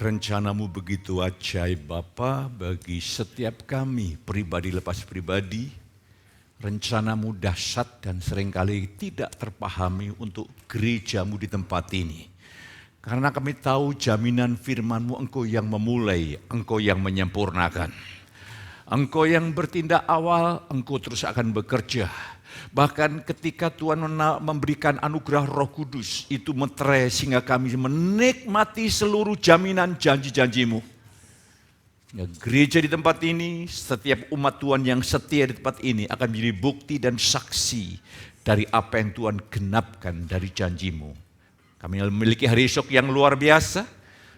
Rencanamu begitu ajaib Bapa bagi setiap kami, pribadi lepas pribadi. Rencanamu dahsyat dan seringkali tidak terpahami untuk gerejamu di tempat ini. Karena kami tahu jaminan firman-Mu, Engkau yang memulai, Engkau yang menyempurnakan. Engkau yang bertindak awal, Engkau terus akan bekerja. Bahkan ketika Tuhan memberikan anugerah Roh Kudus, itu meterai sehingga kami menikmati seluruh jaminan janji-janji-Mu. Ya, gereja di tempat ini, setiap umat Tuhan yang setia di tempat ini akan menjadi bukti dan saksi dari apa yang Tuhan genapkan dari janji-Mu. Kami memiliki hari esok yang luar biasa,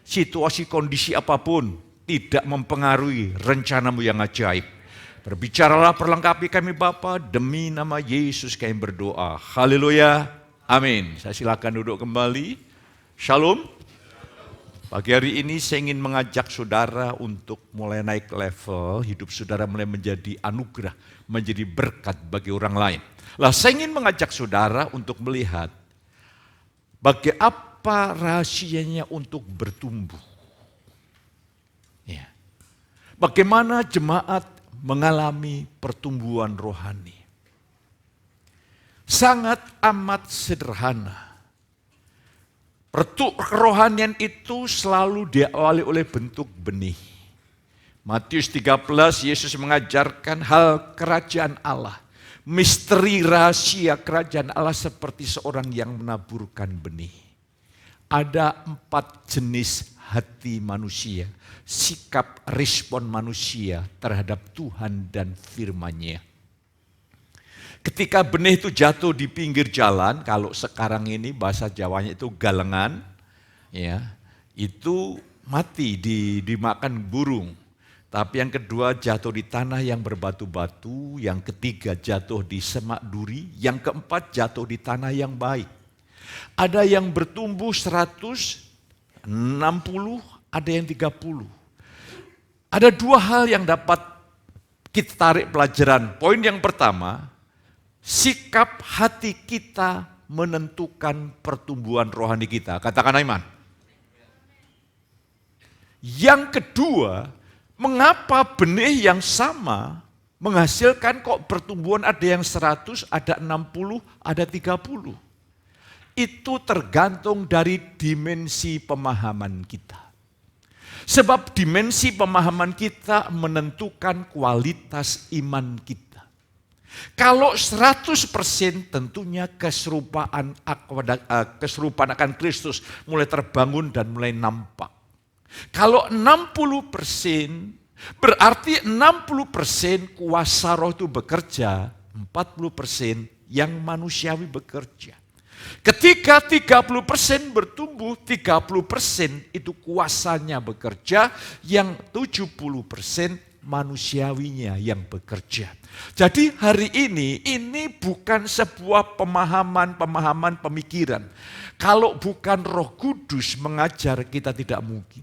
situasi kondisi apapun tidak mempengaruhi rencana-Mu yang ajaib. Berbicaralah, perlengkapi kami Bapa, demi nama Yesus kami berdoa. Haleluya, amin. Saya silakan duduk kembali. Shalom. Pagi hari ini saya ingin mengajak saudara untuk mulai naik level, hidup saudara mulai menjadi anugerah, menjadi berkat bagi orang lain. Lah, saya ingin mengajak saudara untuk melihat apa rahasianya untuk bertumbuh. Ya. Bagaimana jemaat mengalami pertumbuhan rohani. Sangat amat sederhana. Kerohanian itu selalu diawali oleh bentuk benih. Matius 13, Yesus mengajarkan hal kerajaan Allah. Misteri rahasia kerajaan Allah seperti seorang yang menaburkan benih. Ada 4 jenis hati manusia, sikap respon manusia terhadap Tuhan dan firman-Nya. Ketika benih itu jatuh di pinggir jalan, kalau sekarang ini bahasa Jawanya itu galengan, ya, itu mati dimakan burung. Tapi yang kedua jatuh di tanah yang berbatu-batu, yang ketiga jatuh di semak duri, yang keempat jatuh di tanah yang baik. Ada yang bertumbuh 160, ada yang 30. Ada 2 hal yang dapat kita tarik pelajaran. Poin yang pertama, sikap hati kita menentukan pertumbuhan rohani kita. Katakan amin. Yang kedua, mengapa benih yang sama menghasilkan kok pertumbuhan ada yang 100, ada 60, ada 30. Itu tergantung dari dimensi pemahaman kita. Sebab dimensi pemahaman kita menentukan kualitas iman kita. Kalau 100% tentunya keserupaan akan Kristus mulai terbangun dan mulai nampak. Kalau 60%, berarti 60% kuasa roh itu bekerja, 40% yang manusiawi bekerja. Ketika 30% bertumbuh, 30% itu kuasanya bekerja, yang 70% manusiawinya yang bekerja. Jadi hari ini bukan sebuah pemahaman pemikiran. Kalau bukan Roh Kudus mengajar, kita tidak mungkin.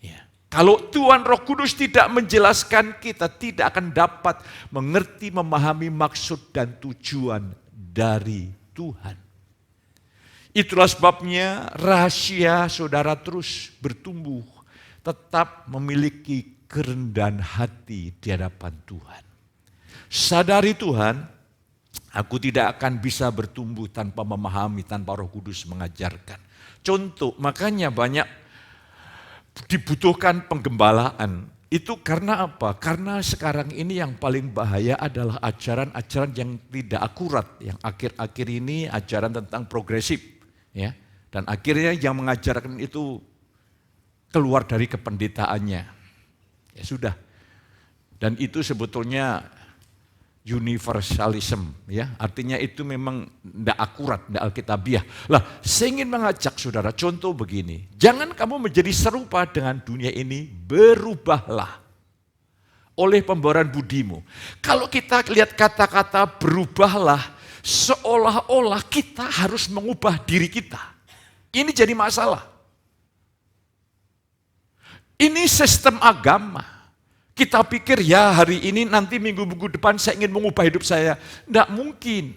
Ya. Kalau Tuhan Roh Kudus tidak menjelaskan, kita tidak akan dapat mengerti, memahami maksud dan tujuan dari Tuhan. Itulah sebabnya rahasia saudara terus bertumbuh, tetap memiliki kerendahan hati di hadapan Tuhan. Sadari Tuhan, aku tidak akan bisa bertumbuh tanpa memahami, tanpa Roh Kudus mengajarkan. Contoh, makanya banyak dibutuhkan penggembalaan. Itu karena apa? Karena sekarang ini yang paling bahaya adalah ajaran-ajaran yang tidak akurat. Yang akhir-akhir ini ajaran tentang progresif. Ya. Dan akhirnya yang mengajarkan itu keluar dari kependetaannya. Ya sudah. Dan itu sebetulnya universalism, ya, artinya itu memang tidak akurat, tidak alkitabiah. Lah, saya ingin mengajak saudara, contoh begini, jangan kamu menjadi serupa dengan dunia ini, berubahlah oleh pembaharuan budimu. Kalau kita lihat kata-kata berubahlah, seolah-olah kita harus mengubah diri kita. Ini jadi masalah. Ini sistem agama. Kita pikir ya hari ini nanti minggu-minggu depan saya ingin mengubah hidup saya. Tidak mungkin.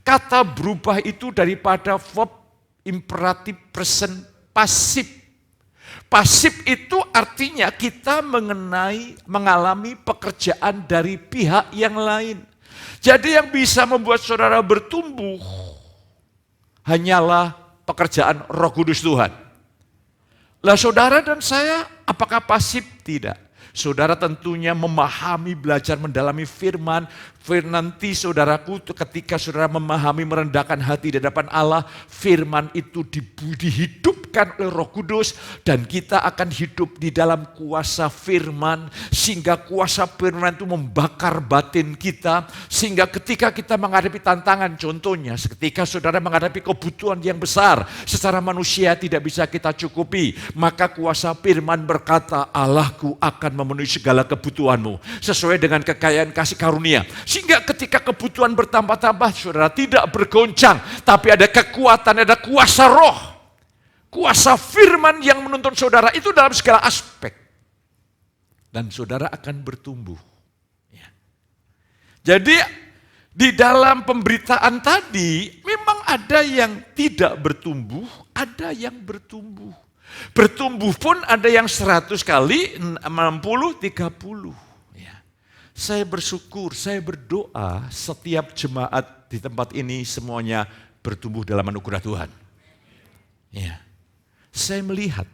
Kata berubah itu daripada verb imperatif present pasif. Pasif itu artinya kita mengalami pekerjaan dari pihak yang lain. Jadi yang bisa membuat saudara bertumbuh hanyalah pekerjaan Roh Kudus Tuhan. Lah saudara dan saya apakah pasif? Tidak. Saudara tentunya memahami, belajar mendalami firman. Nanti saudaraku ketika saudara memahami, merendahkan hati di hadapan Allah, firman itu dihidupkan oleh Roh Kudus dan kita akan hidup di dalam kuasa firman sehingga kuasa firman itu membakar batin kita sehingga ketika kita menghadapi tantangan, contohnya ketika saudara menghadapi kebutuhan yang besar secara manusia tidak bisa kita cukupi, maka kuasa firman berkata, Allahku akan memenuhi segala kebutuhanmu sesuai dengan kekayaan kasih karunia. Sehingga ketika kebutuhan bertambah-tambah, saudara tidak bergoncang, tapi ada kekuatan, ada kuasa roh. Kuasa firman yang menuntun saudara itu dalam segala aspek. Dan saudara akan bertumbuh. Ya. Jadi di dalam pemberitaan tadi, memang ada yang tidak bertumbuh, ada yang bertumbuh. Bertumbuh pun ada yang 100 kali, 60, 30. Saya bersyukur, saya berdoa setiap jemaat di tempat ini semuanya bertumbuh dalam anugerah Tuhan. Ya. Saya melihat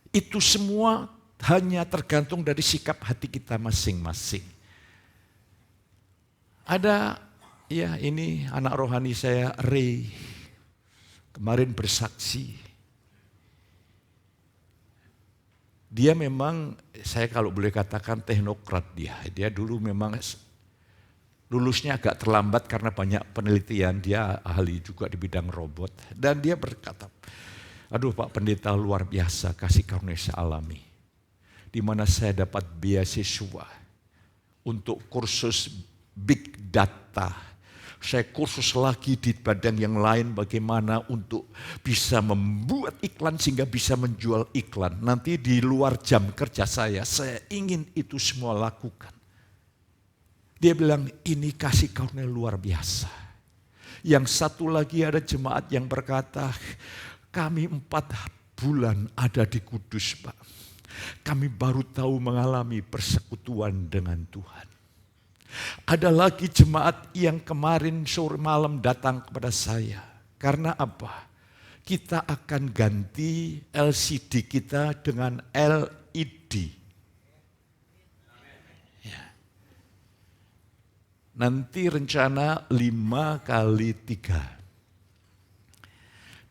itu semua hanya tergantung dari sikap hati kita masing-masing. Ada, ya ini anak rohani saya, Ray, kemarin bersaksi. Dia memang, saya kalau boleh katakan teknokrat dia. Dia dulu memang lulusnya agak terlambat karena banyak penelitian. Dia ahli juga di bidang robot. Dan dia berkata, aduh Pak Pendeta luar biasa kasih karunia saya alami. Di mana saya dapat beasiswa untuk kursus big data. Saya kursus lagi di badan yang lain bagaimana untuk bisa membuat iklan sehingga bisa menjual iklan. Nanti di luar jam kerja saya ingin itu semua lakukan. Dia bilang ini kasih karunia luar biasa. Yang satu lagi ada jemaat yang berkata, kami 4 bulan ada di Kudus Pak. Kami baru tahu mengalami persekutuan dengan Tuhan. Ada lagi jemaat yang kemarin sore malam datang kepada saya. Karena apa? Kita akan ganti LCD kita dengan LED. Ya. Nanti rencana 5x3.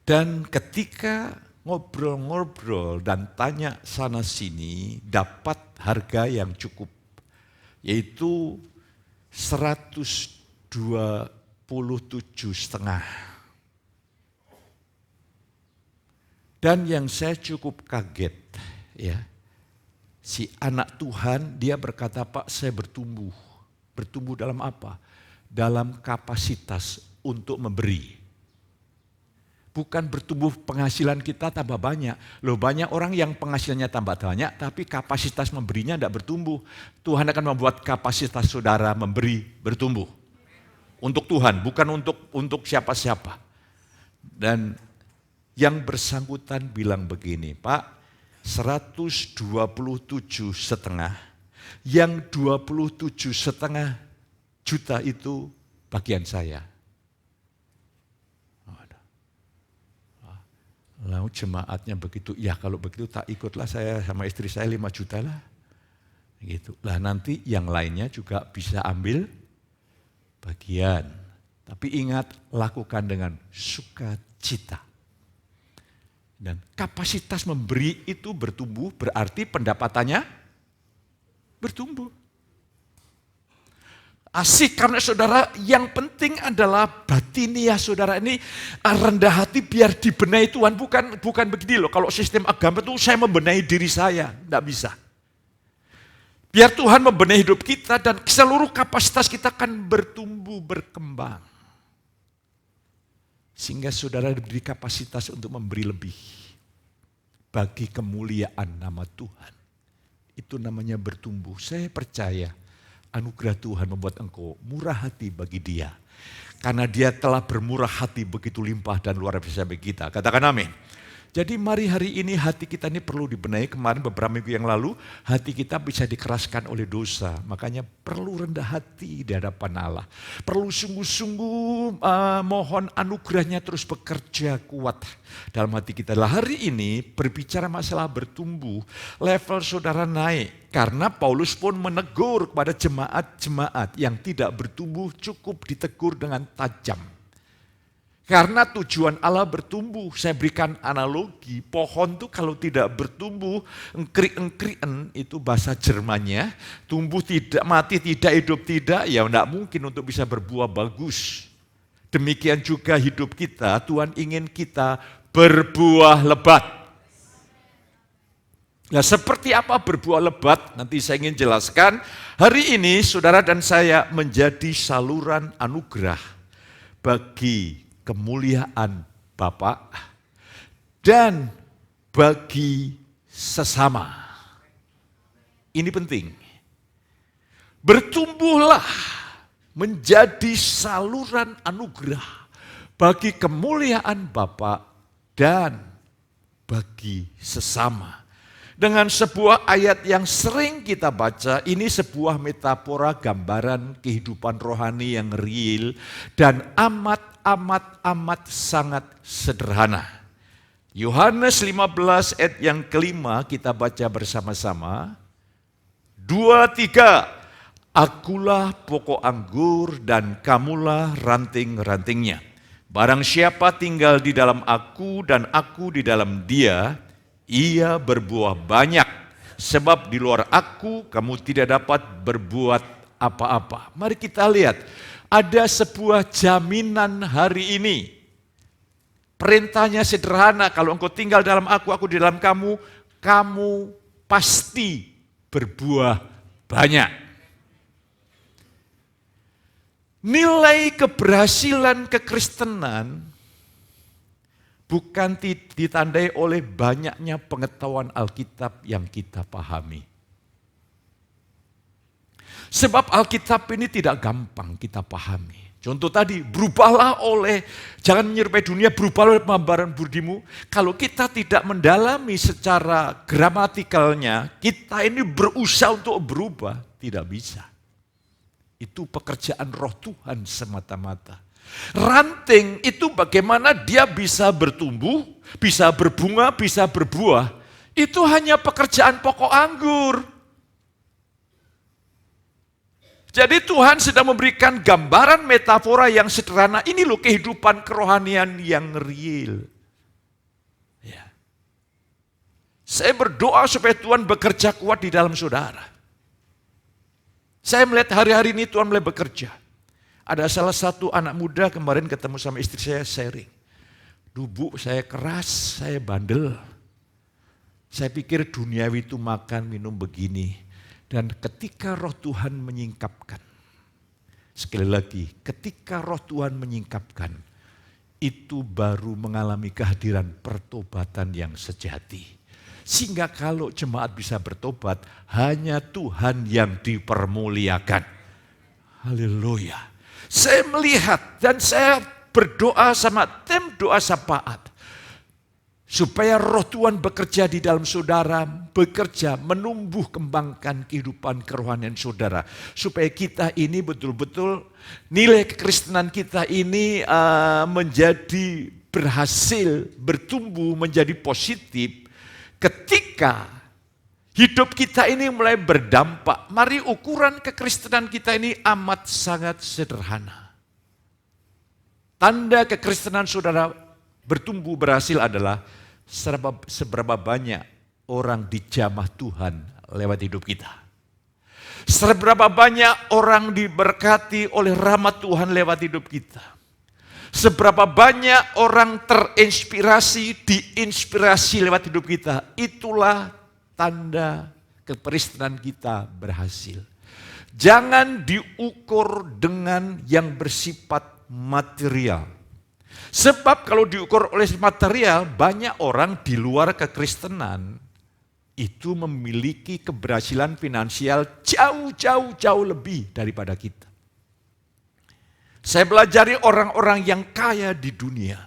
Dan ketika ngobrol-ngobrol dan tanya sana sini, dapat harga yang cukup. Yaitu 127,5. Dan yang saya cukup kaget, ya, si anak Tuhan dia berkata, Pak saya bertumbuh. Bertumbuh dalam apa? Dalam kapasitas untuk memberi. Bukan bertumbuh penghasilan kita tambah banyak. Loh banyak orang yang penghasilannya tambah banyak tapi kapasitas memberinya tidak bertumbuh. Tuhan akan membuat kapasitas saudara memberi bertumbuh. Untuk Tuhan, bukan untuk siapa-siapa. Dan yang bersangkutan bilang begini, Pak 127,5. Yang 27,5 juta itu bagian saya. Lalu jemaatnya begitu, ya kalau begitu tak ikutlah saya sama istri saya 5 juta lah. Gitu. Lah nanti yang lainnya juga bisa ambil bagian. Tapi ingat, lakukan dengan sukacita. Dan kapasitas memberi itu bertumbuh, berarti pendapatannya bertumbuh. Asik karena saudara yang penting adalah batinia saudara ini rendah hati biar dibenahi Tuhan. Bukan begini loh, kalau sistem agama itu saya membenahi diri saya, tidak bisa. Biar Tuhan membenahi hidup kita dan seluruh kapasitas kita akan bertumbuh, berkembang. Sehingga saudara diberi kapasitas untuk memberi lebih bagi kemuliaan nama Tuhan. Itu namanya bertumbuh. Saya percaya anugerah Tuhan membuat engkau murah hati bagi Dia. Karena Dia telah bermurah hati begitu limpah dan luar biasa bagi kita. Katakan amin. Jadi mari hari ini hati kita ini perlu dibenahi. Kemarin beberapa minggu yang lalu hati kita bisa dikeraskan oleh dosa. Makanya perlu rendah hati di hadapan Allah. Perlu sungguh-sungguh mohon anugerahnya terus bekerja kuat dalam hati kita. Hari ini berbicara masalah bertumbuh, level saudara naik. Karena Paulus pun menegur kepada jemaat-jemaat yang tidak bertumbuh cukup ditegur dengan tajam. Karena tujuan Allah bertumbuh, saya berikan analogi, pohon tuh kalau tidak bertumbuh, engkrik-engkriken itu bahasa Jermannya, tumbuh tidak, mati tidak, hidup tidak, ya tidak mungkin untuk bisa berbuah bagus. Demikian juga hidup kita, Tuhan ingin kita berbuah lebat. Nah, seperti apa berbuah lebat? Nanti saya ingin jelaskan. Hari ini saudara dan saya menjadi saluran anugerah bagi kemuliaan Bapa dan bagi sesama. Ini penting. Bertumbuhlah menjadi saluran anugerah bagi kemuliaan Bapa dan bagi sesama. Dengan sebuah ayat yang sering kita baca, ini sebuah metafora gambaran kehidupan rohani yang real dan amat sangat sederhana. Yohanes 15 ayat yang kelima kita baca bersama-sama. 2, 3. Akulah pokok anggur dan kamulah ranting-rantingnya. Barang siapa tinggal di dalam aku dan aku di dalam dia, ia berbuah banyak, sebab di luar aku kamu tidak dapat berbuat apa-apa. Mari kita lihat, ada sebuah jaminan hari ini. Perintahnya sederhana, kalau engkau tinggal dalam aku di dalam kamu, kamu pasti berbuah banyak. Nilai keberhasilan kekristenan bukan ditandai oleh banyaknya pengetahuan Alkitab yang kita pahami. Sebab Alkitab ini tidak gampang kita pahami. Contoh tadi, berubahlah jangan menyerupai dunia, berubahlah oleh pembaharuan budimu. Kalau kita tidak mendalami secara gramatikalnya, kita ini berusaha untuk berubah, tidak bisa. Itu pekerjaan roh Tuhan semata-mata. Ranting itu bagaimana dia bisa bertumbuh, bisa berbunga, bisa berbuah. Itu hanya pekerjaan pokok anggur. Jadi Tuhan sedang memberikan gambaran metafora yang sederhana. Ini loh kehidupan kerohanian yang real. Ya. Saya berdoa supaya Tuhan bekerja kuat di dalam saudara. Saya melihat hari-hari ini Tuhan mulai bekerja. Ada salah satu anak muda kemarin ketemu sama istri saya sharing. Bu, saya keras, saya bandel. Saya pikir duniawi itu makan, minum begini. Dan ketika roh Tuhan menyingkapkan. Sekali lagi, ketika roh Tuhan menyingkapkan. Itu baru mengalami kehadiran pertobatan yang sejati. Sehingga kalau jemaat bisa bertobat, hanya Tuhan yang dipermuliakan. Haleluya. Saya melihat dan saya berdoa sama tim doa syafaat. Supaya roh Tuhan bekerja di dalam saudara, bekerja menumbuh kembangkan kehidupan kerohanian saudara. Supaya kita ini betul-betul nilai kekristenan kita ini menjadi berhasil, bertumbuh menjadi positif. Ketika hidup kita ini mulai berdampak, mari ukuran kekristenan kita ini amat sangat sederhana. Tanda kekristenan saudara bertumbuh berhasil adalah seberapa banyak orang dijamah Tuhan lewat hidup kita. Seberapa banyak orang diberkati oleh rahmat Tuhan lewat hidup kita. Seberapa banyak orang terinspirasi, diinspirasi lewat hidup kita. Itulah tanda kekristenan kita berhasil. Jangan diukur dengan yang bersifat material. Sebab kalau diukur oleh material, banyak orang di luar kekristenan itu memiliki keberhasilan finansial jauh lebih daripada kita. Saya pelajari orang-orang yang kaya di dunia.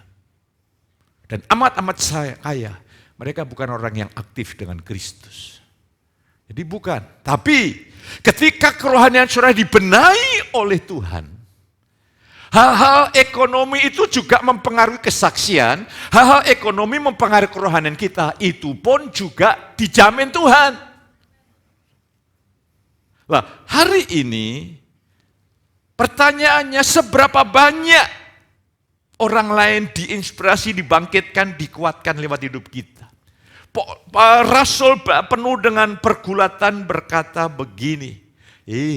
dan amat-amat kaya, mereka bukan orang yang aktif dengan Kristus. Jadi bukan. Tapi ketika kerohanian saudara dibenahi oleh Tuhan, hal-hal ekonomi itu juga mempengaruhi kesaksian, hal-hal ekonomi mempengaruhi kerohanian kita, itu pun juga dijamin Tuhan. Nah, hari ini pertanyaannya seberapa banyak orang lain diinspirasi, dibangkitkan, dikuatkan lewat hidup kita. Rasul penuh dengan pergulatan berkata begini,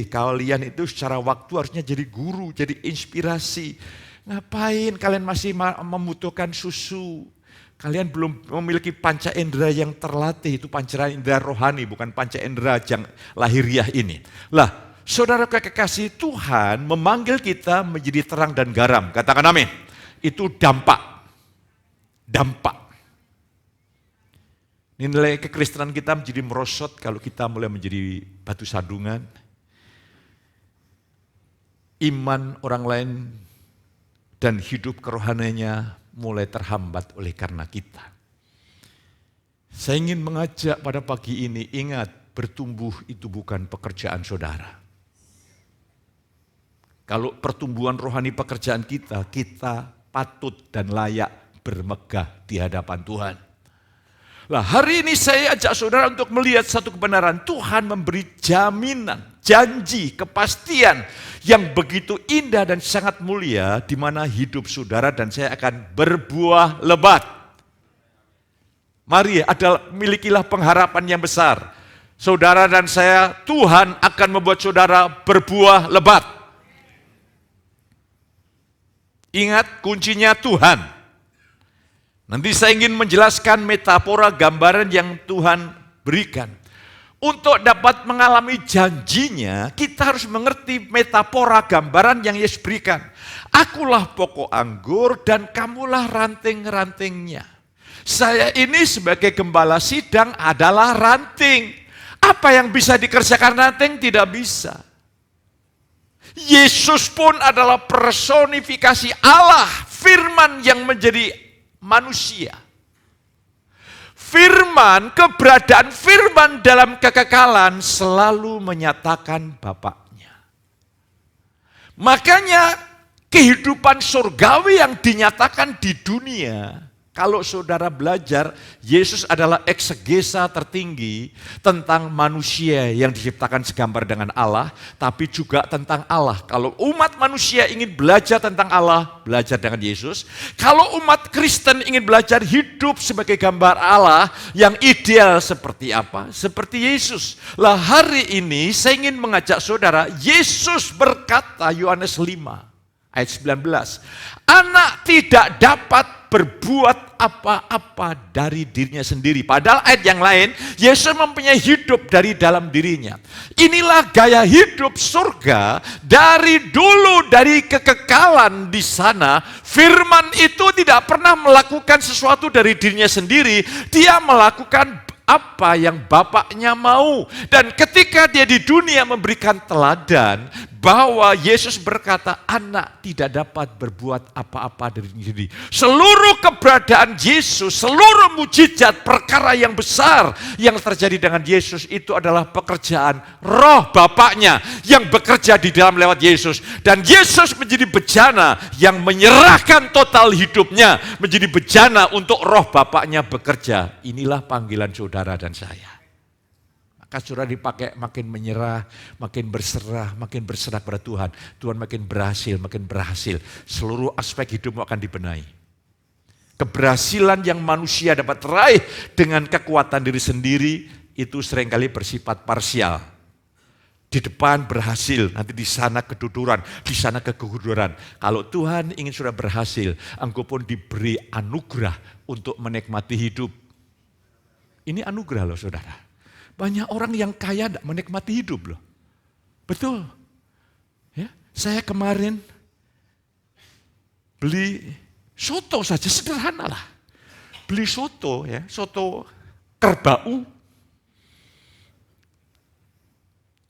kalian itu secara waktu harusnya jadi guru, jadi inspirasi. Ngapain kalian masih membutuhkan susu? Kalian belum memiliki panca indera yang terlatih, itu panca indera rohani, bukan panca indera yang lahiriah ini. Lah, saudara kekasih, Tuhan memanggil kita menjadi terang dan garam. Katakan amin. Itu dampak. Nilai kekristenan kita menjadi merosot kalau kita mulai menjadi batu sandungan. Iman orang lain dan hidup kerohaniannya mulai terhambat oleh karena kita. Saya ingin mengajak pada pagi ini, ingat, bertumbuh itu bukan pekerjaan saudara. Kalau pertumbuhan rohani pekerjaan kita, kita patut dan layak bermegah di hadapan Tuhan. Nah, hari ini saya ajak saudara untuk melihat satu kebenaran. Tuhan memberi jaminan, janji, kepastian yang begitu indah dan sangat mulia, di mana hidup saudara dan saya akan berbuah lebat. Mari, milikilah pengharapan yang besar. Saudara dan saya, Tuhan akan membuat saudara berbuah lebat. Ingat, kuncinya Tuhan. Nanti saya ingin menjelaskan metafora gambaran yang Tuhan berikan. Untuk dapat mengalami janjinya, kita harus mengerti metafora gambaran yang Yesus berikan. Akulah pokok anggur dan kamulah ranting-rantingnya. Saya ini sebagai gembala sidang adalah ranting. Apa yang bisa dikerjakan ranting? Tidak bisa. Yesus pun adalah personifikasi Allah, firman yang menjadi manusia. Firman, keberadaan firman dalam kekekalan selalu menyatakan Bapaknya. Makanya kehidupan surgawi yang dinyatakan di dunia, kalau saudara belajar, Yesus adalah eksegesa tertinggi tentang manusia yang diciptakan segambar dengan Allah, tapi juga tentang Allah. Kalau umat manusia ingin belajar tentang Allah, belajar dengan Yesus. Kalau umat Kristen ingin belajar hidup sebagai gambar Allah yang ideal seperti apa? Seperti Yesus. Lah, hari ini saya ingin mengajak saudara, Yesus berkata, Yohanes 5 ayat 19, anak tidak dapat berbuat apa-apa dari dirinya sendiri. Padahal ayat yang lain, Yesus mempunyai hidup dari dalam dirinya. Inilah gaya hidup surga dari dulu, dari kekekalan di sana. Firman itu tidak pernah melakukan sesuatu dari dirinya sendiri. Dia melakukan apa yang Bapaknya mau. Dan ketika dia di dunia memberikan teladan, bahwa Yesus berkata, anak tidak dapat berbuat apa-apa dari diri. Seluruh keberadaan Yesus, seluruh mujizat, perkara yang besar yang terjadi dengan Yesus itu adalah pekerjaan roh Bapaknya yang bekerja di dalam lewat Yesus. Dan Yesus menjadi bejana yang menyerahkan total hidupnya, menjadi bejana untuk roh Bapaknya bekerja. Inilah panggilan saudara dan saya. Maka saudara dipakai makin menyerah, makin berserah pada Tuhan. Tuhan makin berhasil. Seluruh aspek hidupmu akan dibenahi. Keberhasilan yang manusia dapat raih dengan kekuatan diri sendiri, itu seringkali bersifat parsial. Di depan berhasil, nanti di sana keduduran, di sana keguguran. Kalau Tuhan ingin saudara berhasil, engkau pun diberi anugerah untuk menikmati hidup. Ini anugerah loh saudara. Banyak orang yang kaya tidak menikmati hidup loh. Betul. Ya, saya kemarin beli soto saja, sederhana lah. Beli soto, ya, soto kerbau.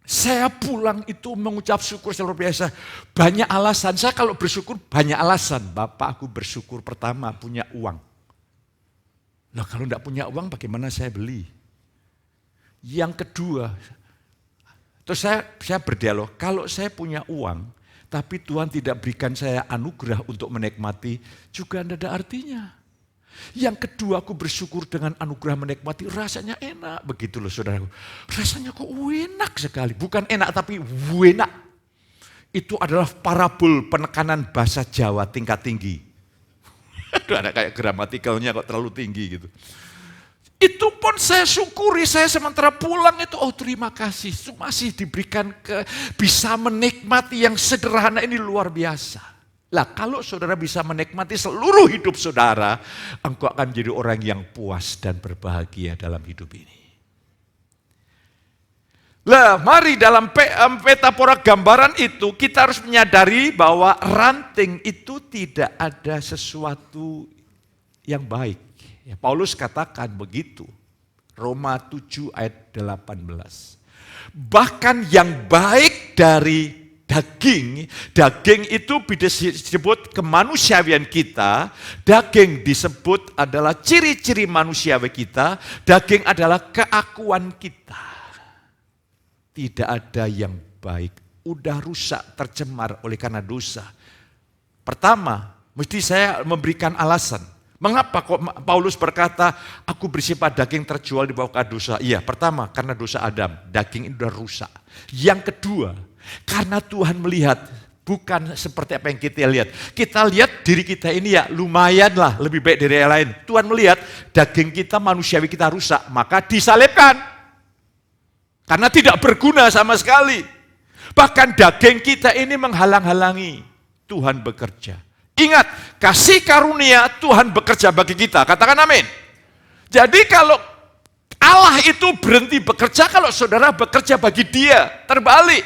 Saya pulang itu mengucap syukur luar biasa. Banyak alasan, saya kalau bersyukur banyak alasan. Bapak aku bersyukur pertama punya uang. Nah kalau tidak punya uang bagaimana saya beli? Yang kedua, terus saya berdialog, kalau saya punya uang, tapi Tuhan tidak berikan saya anugerah untuk menikmati, juga tidak ada artinya. Yang kedua, aku bersyukur dengan anugerah menikmati, rasanya enak. Begitu loh saudaraku. Rasanya kok enak sekali. Bukan enak tapi enak. Itu adalah parabol penekanan bahasa Jawa tingkat tinggi. Aduh, ada kayak gramatikalnya kok terlalu tinggi gitu. Itu pun saya syukuri, saya sementara pulang itu, oh terima kasih. Masih diberikan bisa menikmati yang sederhana ini luar biasa. Lah kalau saudara bisa menikmati seluruh hidup saudara, engkau akan menjadi orang yang puas dan berbahagia dalam hidup ini. Lah mari dalam metafora gambaran itu kita harus menyadari bahwa ranting itu tidak ada sesuatu yang baik. Ya, Paulus katakan begitu. Roma 7 ayat 18. Bahkan yang baik dari daging itu disebut kemanusiaan kita, daging disebut adalah ciri-ciri manusiawi kita, daging adalah keakuan kita. Tidak ada yang baik, udah rusak, tercemar oleh karena dosa. Pertama, mesti saya memberikan alasan. Mengapa kok Paulus berkata, aku bersifat daging terjual di bawah dosa? Iya, pertama karena dosa Adam, daging itu sudah rusak. Yang kedua, karena Tuhan melihat bukan seperti apa yang kita lihat. Kita lihat diri kita ini ya lumayan lah, lebih baik dari yang lain. Tuhan melihat daging kita, manusiawi kita rusak, maka disalibkan. Karena tidak berguna sama sekali. Bahkan daging kita ini menghalang-halangi Tuhan bekerja. Ingat, kasih karunia Tuhan bekerja bagi kita. Katakan amin. Jadi kalau Allah itu berhenti bekerja kalau saudara bekerja bagi Dia. Terbalik.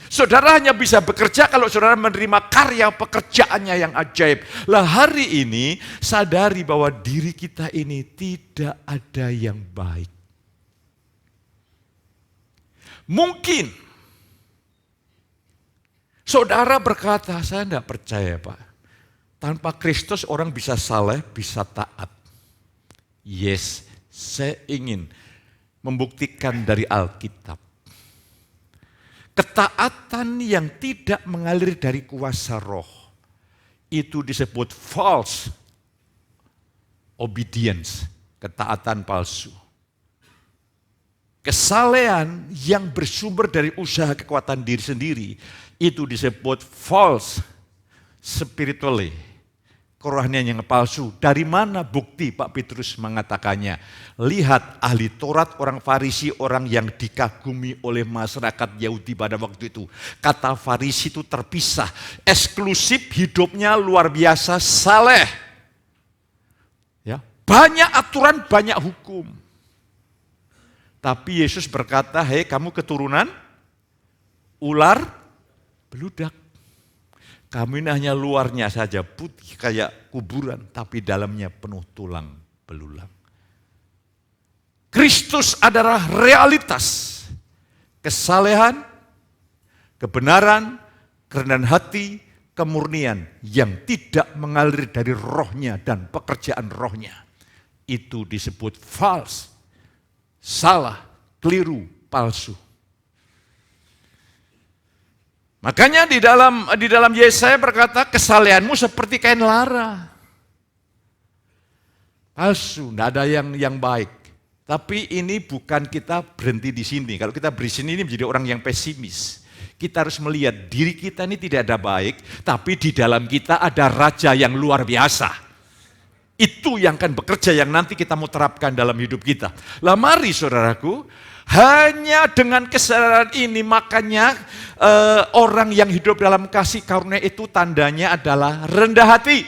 Saudara hanya bisa bekerja kalau saudara menerima karya pekerjaannya yang ajaib. Lah hari ini sadari bahwa diri kita ini tidak ada yang baik. Mungkin saudara berkata, saya tidak percaya Pak. Tanpa Kristus orang bisa saleh, bisa taat. Yes, saya ingin membuktikan dari Alkitab. Ketaatan yang tidak mengalir dari kuasa roh, itu disebut false obedience, ketaatan palsu. Kesalehan yang bersumber dari usaha kekuatan diri sendiri, itu disebut false spiritually, kerohanian yang palsu. Dari mana bukti Pak Petrus mengatakannya? Lihat ahli Taurat, orang Farisi, orang yang dikagumi oleh masyarakat Yahudi pada waktu itu. Kata Farisi itu terpisah, eksklusif, hidupnya luar biasa saleh. Ya, banyak aturan, banyak hukum. Tapi Yesus berkata, hei kamu keturunan ular beludak. Kamu ini hanya luarnya saja putih kayak kuburan, tapi dalamnya penuh tulang belulang. Kristus adalah realitas. Kesalehan, kebenaran, kerendahan hati, kemurnian yang tidak mengalir dari rohnya dan pekerjaan rohnya. Itu disebut false, salah, keliru, palsu. Makanya di dalam Yesaya berkata, kesalehanmu seperti kain lara. Palsu, tidak ada yang baik. Tapi ini bukan kita berhenti di sini. Kalau kita berhenti di sini ini menjadi orang yang pesimis. Kita harus melihat diri kita ini tidak ada baik, tapi di dalam kita ada raja yang luar biasa. Itu yang akan bekerja, yang nanti kita mau terapkan dalam hidup kita. Lah mari saudaraku, hanya dengan kesadaran ini makanya orang yang hidup dalam kasih karunia itu tandanya adalah rendah hati.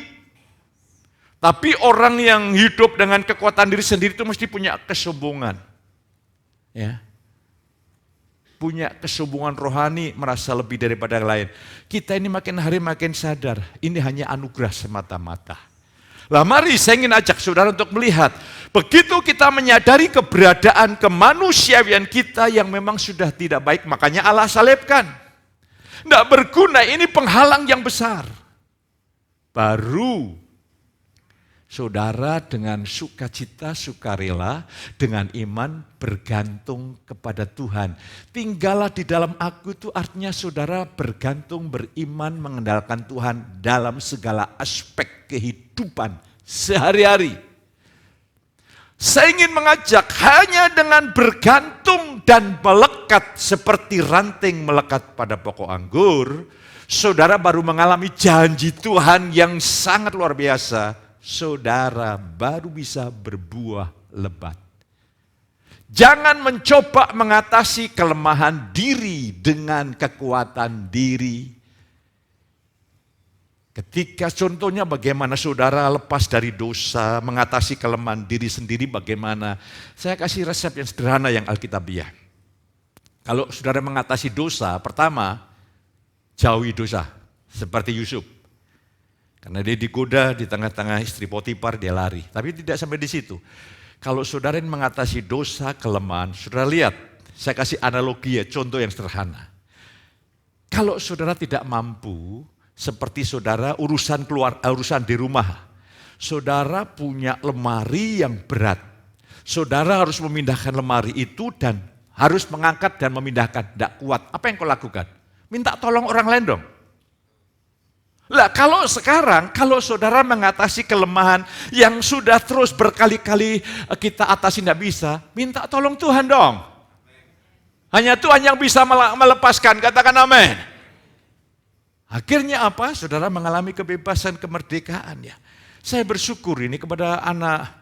Tapi orang yang hidup dengan kekuatan diri sendiri itu mesti punya kesombongan. Ya. Punya kesombongan rohani, merasa lebih daripada yang lain. Kita ini makin hari makin sadar, ini hanya anugerah semata-mata. Lah mari saya ingin ajak saudara untuk melihat, begitu kita menyadari keberadaan kemanusiaan kita yang memang sudah tidak baik, makanya Allah salibkan. Tidak berguna, ini penghalang yang besar. Baru Saudara dengan sukacita, sukarela, dengan iman bergantung kepada Tuhan. Tinggallah di dalam aku itu artinya saudara bergantung, beriman, mengandalkan Tuhan dalam segala aspek kehidupan sehari-hari. Saya ingin mengajak hanya dengan bergantung dan melekat seperti ranting melekat pada pokok anggur, saudara baru mengalami janji Tuhan yang sangat luar biasa. Saudara baru bisa berbuah lebat. Jangan mencoba mengatasi kelemahan diri dengan kekuatan diri. Ketika contohnya bagaimana saudara lepas dari dosa, mengatasi kelemahan diri sendiri bagaimana. Saya kasih resep yang sederhana yang alkitabiah. Kalau saudara mengatasi dosa, pertama, jauhi dosa. Seperti Yusuf. Karena dia digoda di tengah-tengah istri Potifar, dia lari. Tapi tidak sampai di situ. Kalau saudara mengatasi dosa, kelemahan, saudara lihat, saya kasih analogi ya, contoh yang sederhana. Kalau saudara tidak mampu, seperti saudara urusan di rumah. Saudara punya lemari yang berat. Saudara harus memindahkan lemari itu dan harus mengangkat dan memindahkan. Tidak kuat. Apa yang kau lakukan? Minta tolong orang lain dong. Lah kalau sekarang, kalau saudara mengatasi kelemahan yang sudah terus berkali-kali kita atasi tidak bisa, minta tolong Tuhan dong. Hanya Tuhan yang bisa melepaskan, katakan amin. Akhirnya apa? Saudara mengalami kebebasan, kemerdekaan ya. Saya bersyukur ini kepada anak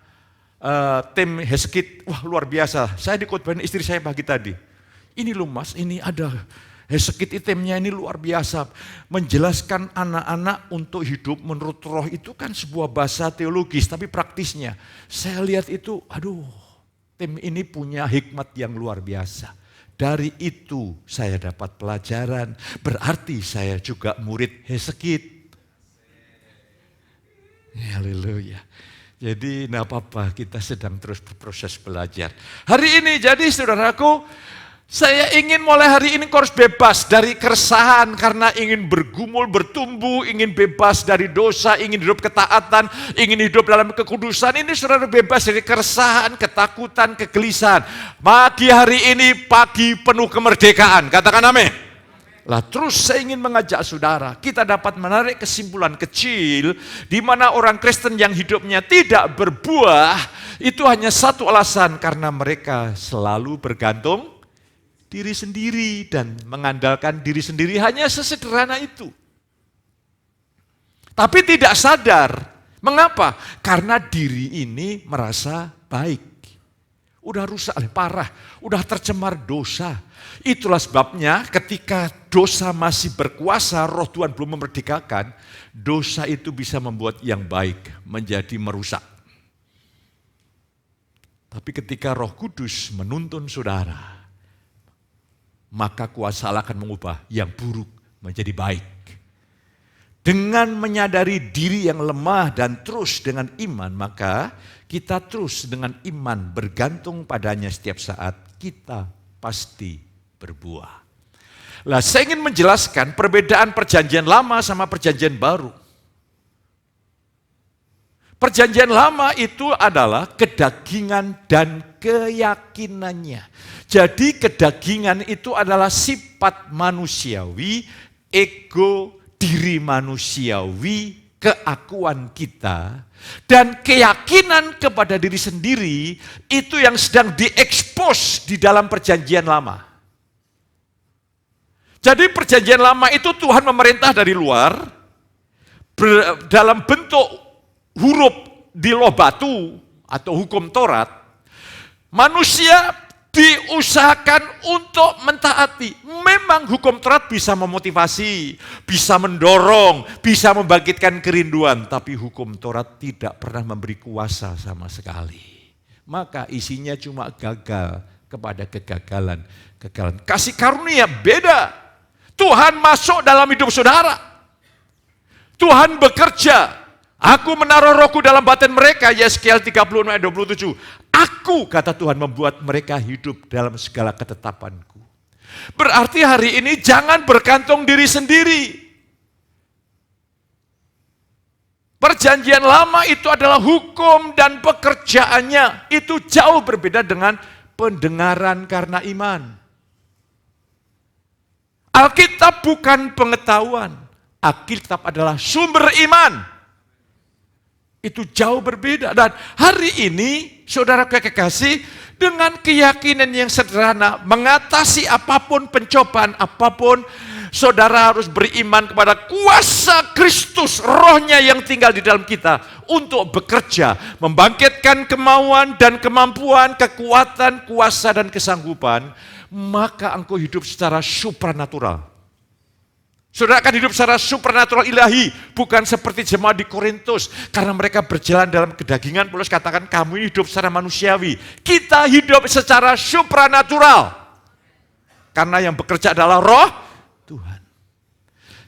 tim Heskit, wah luar biasa. Saya dikotbahin istri saya pagi tadi. Ini loh mas, ini ada Heskit itemnya ini luar biasa. Menjelaskan anak-anak untuk hidup menurut roh itu kan sebuah bahasa teologis, tapi praktisnya. Saya lihat itu, aduh, tim ini punya hikmat yang luar biasa. Dari itu saya dapat pelajaran, berarti saya juga murid Heskit. Haleluya. Jadi tidak apa-apa, kita sedang terus berproses belajar. Hari ini jadi saudaraku, saya ingin mulai hari ini kau harus bebas dari keresahan karena ingin bergumul, bertumbuh, ingin bebas dari dosa, ingin hidup ketaatan, ingin hidup dalam kekudusan. Ini saudara bebas dari keresahan, ketakutan, kegelisahan. Pagi hari ini pagi penuh kemerdekaan. Katakan amin. Lah terus saya ingin mengajak saudara, kita dapat menarik kesimpulan kecil di mana orang Kristen yang hidupnya tidak berbuah itu hanya satu alasan, karena mereka selalu bergantung diri sendiri dan mengandalkan diri sendiri, hanya sesederhana itu. Tapi tidak sadar. Mengapa? Karena diri ini merasa baik. Udah rusak, parah, udah tercemar dosa. Itulah sebabnya ketika dosa masih berkuasa, roh Tuhan belum memerdekakan, dosa itu bisa membuat yang baik menjadi merusak. Tapi ketika Roh Kudus menuntun saudara, maka kuasa Allah akan mengubah yang buruk menjadi baik. Dengan menyadari diri yang lemah dan terus dengan iman, maka kita terus dengan iman bergantung padanya setiap saat, kita pasti berbuah. Lah, saya ingin menjelaskan perbedaan perjanjian lama sama perjanjian baru. Perjanjian lama itu adalah kedagingan dan keyakinannya. Jadi kedagingan itu adalah sifat manusiawi, ego, diri manusiawi, keakuan kita. Dan keyakinan kepada diri sendiri itu yang sedang diekspos di dalam perjanjian lama. Jadi perjanjian lama itu Tuhan memerintah dari luar, dalam bentuk huruf di loh batu atau hukum Taurat, manusia diusahakan untuk mentaati. Memang hukum Taurat bisa memotivasi, bisa mendorong, bisa membangkitkan kerinduan, tapi hukum Taurat tidak pernah memberi kuasa sama sekali. Maka isinya cuma gagal kepada kegagalan. Kasih karunia beda. Tuhan masuk dalam hidup saudara. Tuhan bekerja. Aku menaruh rohku dalam batin mereka, Yeskiel 36 ayat 27. Aku, kata Tuhan, membuat mereka hidup dalam segala ketetapanku. Berarti hari ini jangan bergantung diri sendiri. perjanjian lama itu adalah hukum dan pekerjaannya. Itu jauh berbeda dengan pendengaran karena iman. Alkitab bukan pengetahuan. Alkitab adalah sumber iman. Itu jauh berbeda. Dan hari ini, saudara kekasih, dengan keyakinan yang sederhana, mengatasi apapun pencobaan, apapun, saudara harus beriman kepada kuasa Kristus, rohnya yang tinggal di dalam kita, untuk bekerja, membangkitkan kemauan dan kemampuan, kekuatan, kuasa dan kesanggupan, maka engkau hidup secara supranatural. Saudara akan hidup secara supranatural ilahi, bukan seperti jemaat di Korintus. Karena mereka berjalan dalam kedagingan, Paulus katakan kamu hidup secara manusiawi. Kita hidup secara supranatural. Karena yang bekerja adalah roh Tuhan.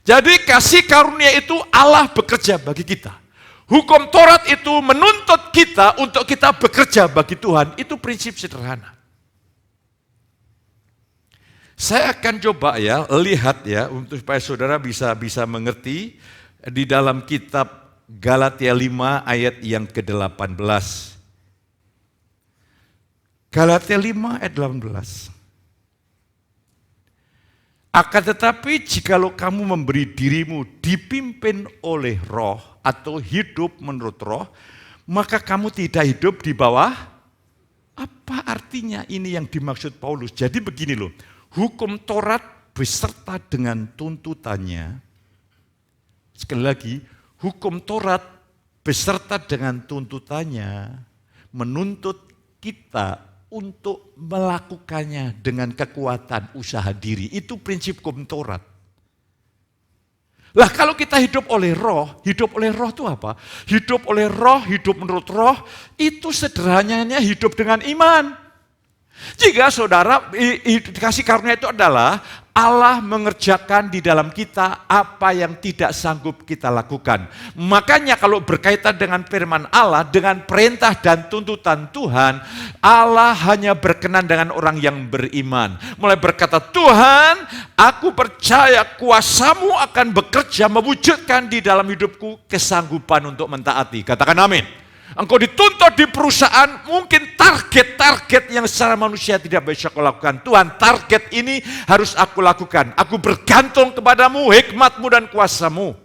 Jadi kasih karunia itu Allah bekerja bagi kita. Hukum Taurat itu menuntut kita untuk kita bekerja bagi Tuhan. Itu prinsip sederhana. Saya akan coba lihat untuk supaya saudara bisa mengerti di dalam kitab Galatia 5 ayat yang ke-18. Galatia 5 ayat 18. Akan tetapi jikalau kamu memberi dirimu dipimpin oleh roh atau hidup menurut roh, maka kamu tidak hidup di bawah. Apa artinya ini yang dimaksud Paulus? Jadi begini loh. Hukum Taurat beserta dengan tuntutannya, sekali lagi, hukum Taurat beserta dengan tuntutannya menuntut kita untuk melakukannya dengan kekuatan usaha diri. Itu prinsip hukum Taurat. Lah kalau kita hidup oleh roh itu apa? Hidup oleh roh, hidup menurut roh, itu sederhananya hidup dengan iman. Jika saudara dikasih karunia itu adalah Allah mengerjakan di dalam kita apa yang tidak sanggup kita lakukan. Makanya kalau berkaitan dengan firman Allah, dengan perintah dan tuntutan Tuhan, Allah hanya berkenan dengan orang yang beriman. Mulai berkata, Tuhan, aku percaya kuasa-Mu akan bekerja mewujudkan di dalam hidupku kesanggupan untuk mentaati. Katakan amin. Engkau dituntut di perusahaan, mungkin target-target yang secara manusia tidak bisa kau lakukan. Tuhan, target ini harus aku lakukan. Aku bergantung kepadamu, hikmat-Mu dan kuasa-Mu.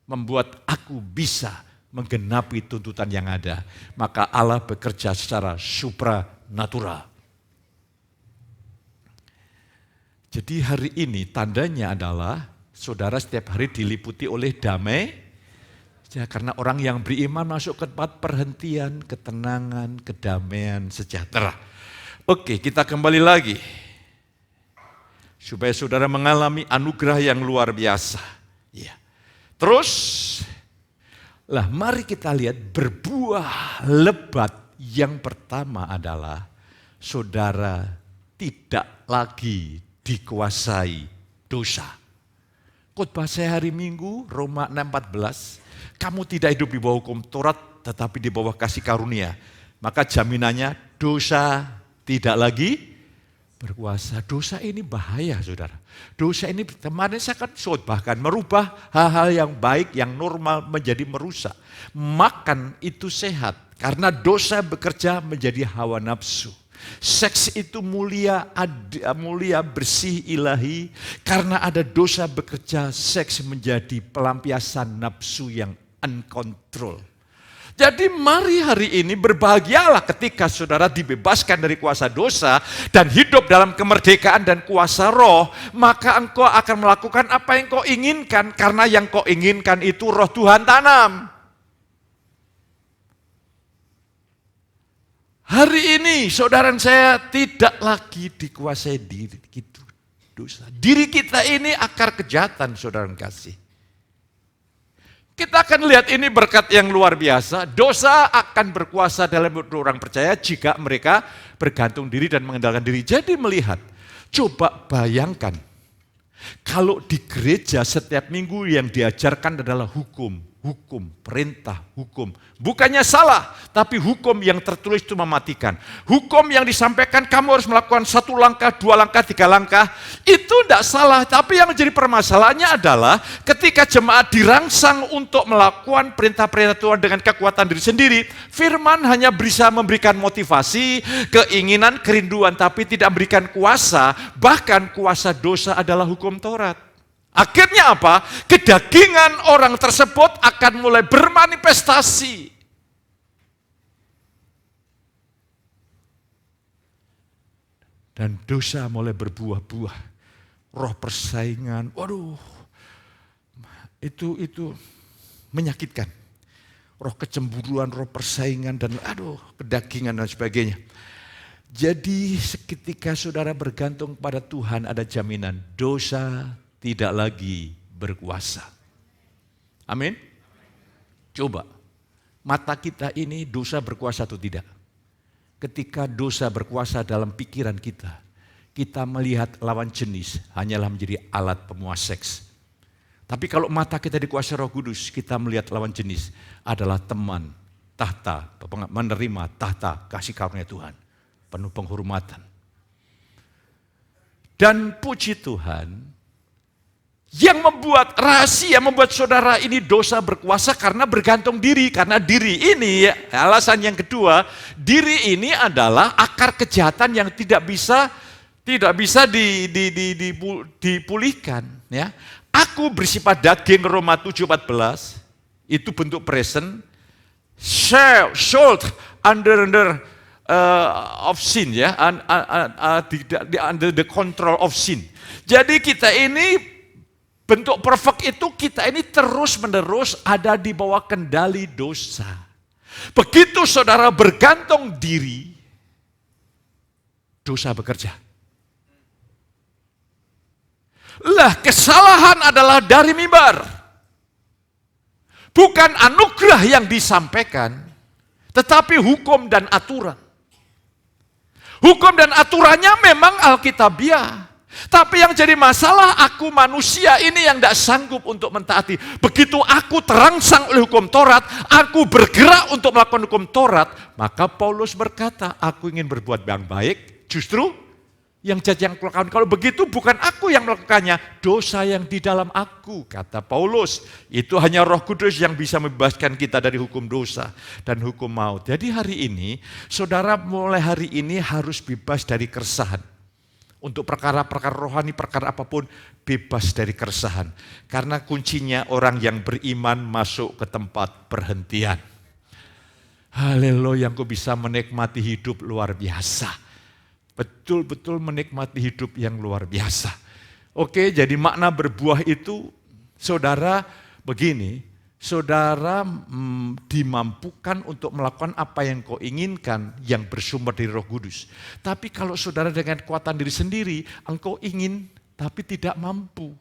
Membuat aku bisa menggenapi tuntutan yang ada. Maka Allah bekerja secara supranatural. Jadi hari ini tandanya adalah saudara setiap hari diliputi oleh damai. Ya, karena orang yang beriman masuk ke tempat perhentian, ketenangan, kedamaian, sejahtera. Oke, kita kembali lagi. Supaya saudara mengalami anugerah yang luar biasa. Ya. Terus, mari kita lihat berbuah lebat. Yang pertama adalah saudara tidak lagi dikuasai dosa. Khotbah saya hari Minggu, Roma 6:14. Kamu tidak hidup di bawah hukum Taurat, tetapi di bawah kasih karunia. Maka jaminannya dosa tidak lagi berkuasa. Dosa ini bahaya, saudara. Dosa ini kemarin saya akan bahkan merubah hal-hal yang baik, yang normal menjadi merusak. Makan itu sehat, karena dosa bekerja menjadi hawa nafsu. Seks itu mulia, bersih, ilahi. Karena ada dosa bekerja, seks menjadi pelampiasan nafsu yang uncontrol. Jadi mari hari ini berbahagialah ketika saudara dibebaskan dari kuasa dosa dan hidup dalam kemerdekaan dan kuasa roh, maka engkau akan melakukan apa yang kau inginkan, karena yang kau inginkan itu roh Tuhan tanam. Hari ini saudara saya tidak lagi dikuasai diri gitu, dosa. Diri kita ini akar kejahatan, saudara kasih. Kita akan lihat ini berkat yang luar biasa. Dosa akan berkuasa dalam hidup orang percaya jika mereka bergantung diri dan mengendalikan diri. Jadi melihat, coba bayangkan kalau di gereja setiap minggu yang diajarkan adalah hukum. hukum, perintah hukum. Bukannya salah, tapi hukum yang tertulis itu mematikan. Hukum yang disampaikan kamu harus melakukan 1 langkah, 2 langkah, 3 langkah, itu tidak salah. Tapi yang menjadi permasalahannya adalah ketika jemaat dirangsang untuk melakukan perintah-perintah Tuhan dengan kekuatan diri sendiri, firman hanya bisa memberikan motivasi, keinginan, kerinduan, tapi tidak memberikan kuasa. Bahkan kuasa dosa adalah hukum Taurat. Akhirnya apa? Kedagingan orang tersebut akan mulai bermanifestasi. Dan dosa mulai berbuah-buah. Roh persaingan, waduh, itu menyakitkan. Roh kecemburuan, roh persaingan, dan kedagingan dan sebagainya. Jadi seketika saudara bergantung pada Tuhan, ada jaminan dosa tidak lagi berkuasa. Amin. Coba, mata kita ini dosa berkuasa atau tidak? Ketika dosa berkuasa dalam pikiran kita, kita melihat lawan jenis hanyalah menjadi alat pemuas seks. Tapi kalau mata kita dikuasai Roh Kudus, kita melihat lawan jenis adalah teman, tahta, menerima tahta kasih karunia Tuhan, penuh penghormatan. Dan puji Tuhan, yang membuat rahasia, membuat saudara ini dosa berkuasa karena bergantung diri. Karena diri ini, alasan yang kedua, diri ini adalah akar kejahatan yang tidak bisa dipulihkan. Ya. Aku bersifat daging, Roma 7:14, itu bentuk present, sold under of sin, ya, under the control of sin. Jadi kita ini bentuk perfect itu, kita ini terus-menerus ada di bawah kendali dosa. Begitu saudara bergantung diri, dosa bekerja. Lah, kesalahan adalah dari mimbar. Bukan anugerah yang disampaikan, tetapi hukum dan aturan. Hukum dan aturannya memang alkitabiah. Tapi yang jadi masalah, aku manusia ini yang tidak sanggup untuk mentaati. Begitu aku terangsang oleh hukum Taurat, aku bergerak untuk melakukan hukum Taurat, maka Paulus berkata, aku ingin berbuat yang baik, justru yang jahat yang kulakukan. Kalau begitu bukan aku yang melakukannya, dosa yang di dalam aku, kata Paulus. Itu hanya Roh Kudus yang bisa membebaskan kita dari hukum dosa dan hukum maut. Jadi hari ini, saudara mulai hari ini harus bebas dari keresahan. Untuk perkara-perkara rohani, perkara apapun, bebas dari keresahan. Karena kuncinya orang yang beriman masuk ke tempat perhentian. Haleluya, engkau bisa menikmati hidup luar biasa. Betul-betul menikmati hidup yang luar biasa. Oke, jadi makna berbuah itu, saudara begini, saudara dimampukan untuk melakukan apa yang kau inginkan yang bersumber dari Roh Kudus. Tapi kalau saudara dengan kekuatan diri sendiri, engkau ingin tapi tidak mampu.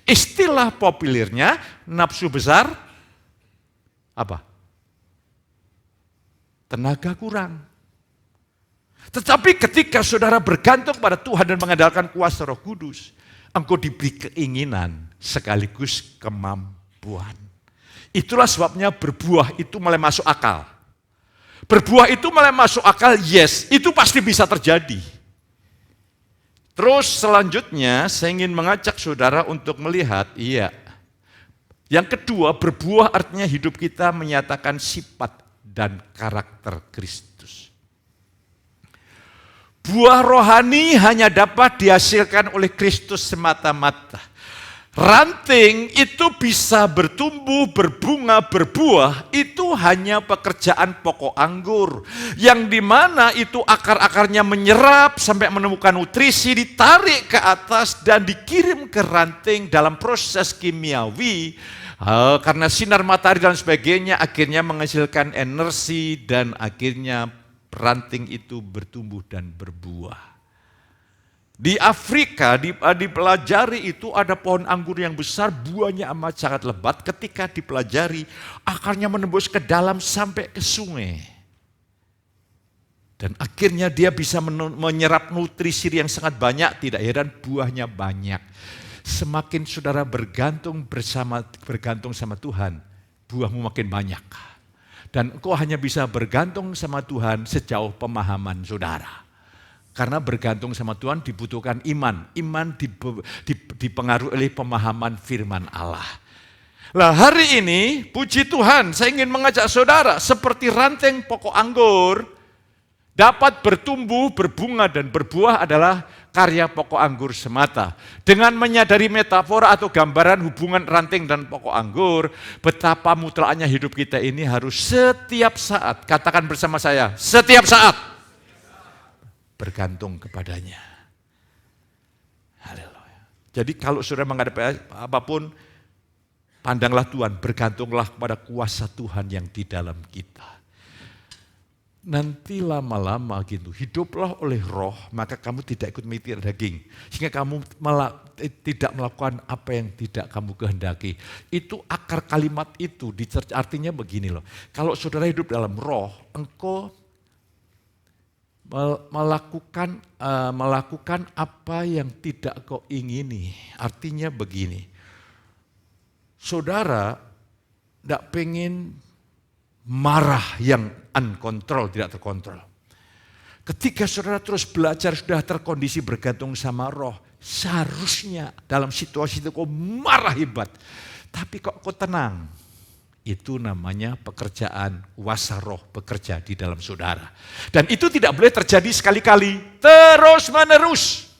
Istilah populernya, nafsu besar, apa? Tenaga kurang. Tetapi ketika saudara bergantung pada Tuhan dan mengandalkan kuasa Roh Kudus, engkau diberi keinginan sekaligus kemampuan. Itulah sebabnya berbuah itu mulai masuk akal. Berbuah itu mulai masuk akal, yes, itu pasti bisa terjadi. Terus selanjutnya saya ingin mengajak saudara untuk melihat, iya. Yang kedua, berbuah artinya hidup kita menyatakan sifat dan karakter Kristus. Buah rohani hanya dapat dihasilkan oleh Kristus semata-mata. Ranting itu bisa bertumbuh, berbunga, berbuah, itu hanya pekerjaan pokok anggur. Yang dimana itu akar-akarnya menyerap sampai menemukan nutrisi, ditarik ke atas dan dikirim ke ranting dalam proses kimiawi. Karena sinar matahari dan sebagainya akhirnya menghasilkan energi dan akhirnya ranting itu bertumbuh dan berbuah. Di Afrika dipelajari itu ada pohon anggur yang besar, buahnya amat sangat lebat. Ketika dipelajari, akarnya menembus ke dalam sampai ke sungai. Dan akhirnya dia bisa menyerap nutrisi yang sangat banyak, tidak heran buahnya banyak. Semakin saudara bergantung sama Tuhan, buahmu makin banyak. Dan engkau hanya bisa bergantung sama Tuhan sejauh pemahaman saudara. Karena bergantung sama Tuhan dibutuhkan iman. Iman dipengaruhi oleh pemahaman firman Allah. Lah hari ini, puji Tuhan, saya ingin mengajak saudara seperti ranting pokok anggur dapat bertumbuh, berbunga, dan berbuah adalah karya pokok anggur semata. Dengan menyadari metafora atau gambaran hubungan ranting dan pokok anggur, betapa mutlaknya hidup kita ini harus setiap saat, katakan bersama saya, setiap saat bergantung kepadanya. Haleluya. Jadi kalau saudara menghadapi apapun, pandanglah Tuhan, bergantunglah kepada kuasa Tuhan yang di dalam kita. Nanti lama-lama gitu, hiduplah oleh roh, maka kamu tidak ikut mikir daging. Sehingga kamu tidak melakukan apa yang tidak kamu kehendaki. Itu akar kalimat itu, artinya begini loh. Kalau saudara hidup dalam roh, engkau melakukan apa yang tidak kau ingini. Artinya begini, saudara tidak pengen marah yang uncontrol, tidak terkontrol. Ketika saudara terus belajar, sudah terkondisi bergantung sama roh, seharusnya dalam situasi itu kau marah hebat. Tapi kok kau tenang, itu namanya pekerjaan kuasa roh bekerja di dalam saudara. Dan itu tidak boleh terjadi sekali-kali, terus menerus.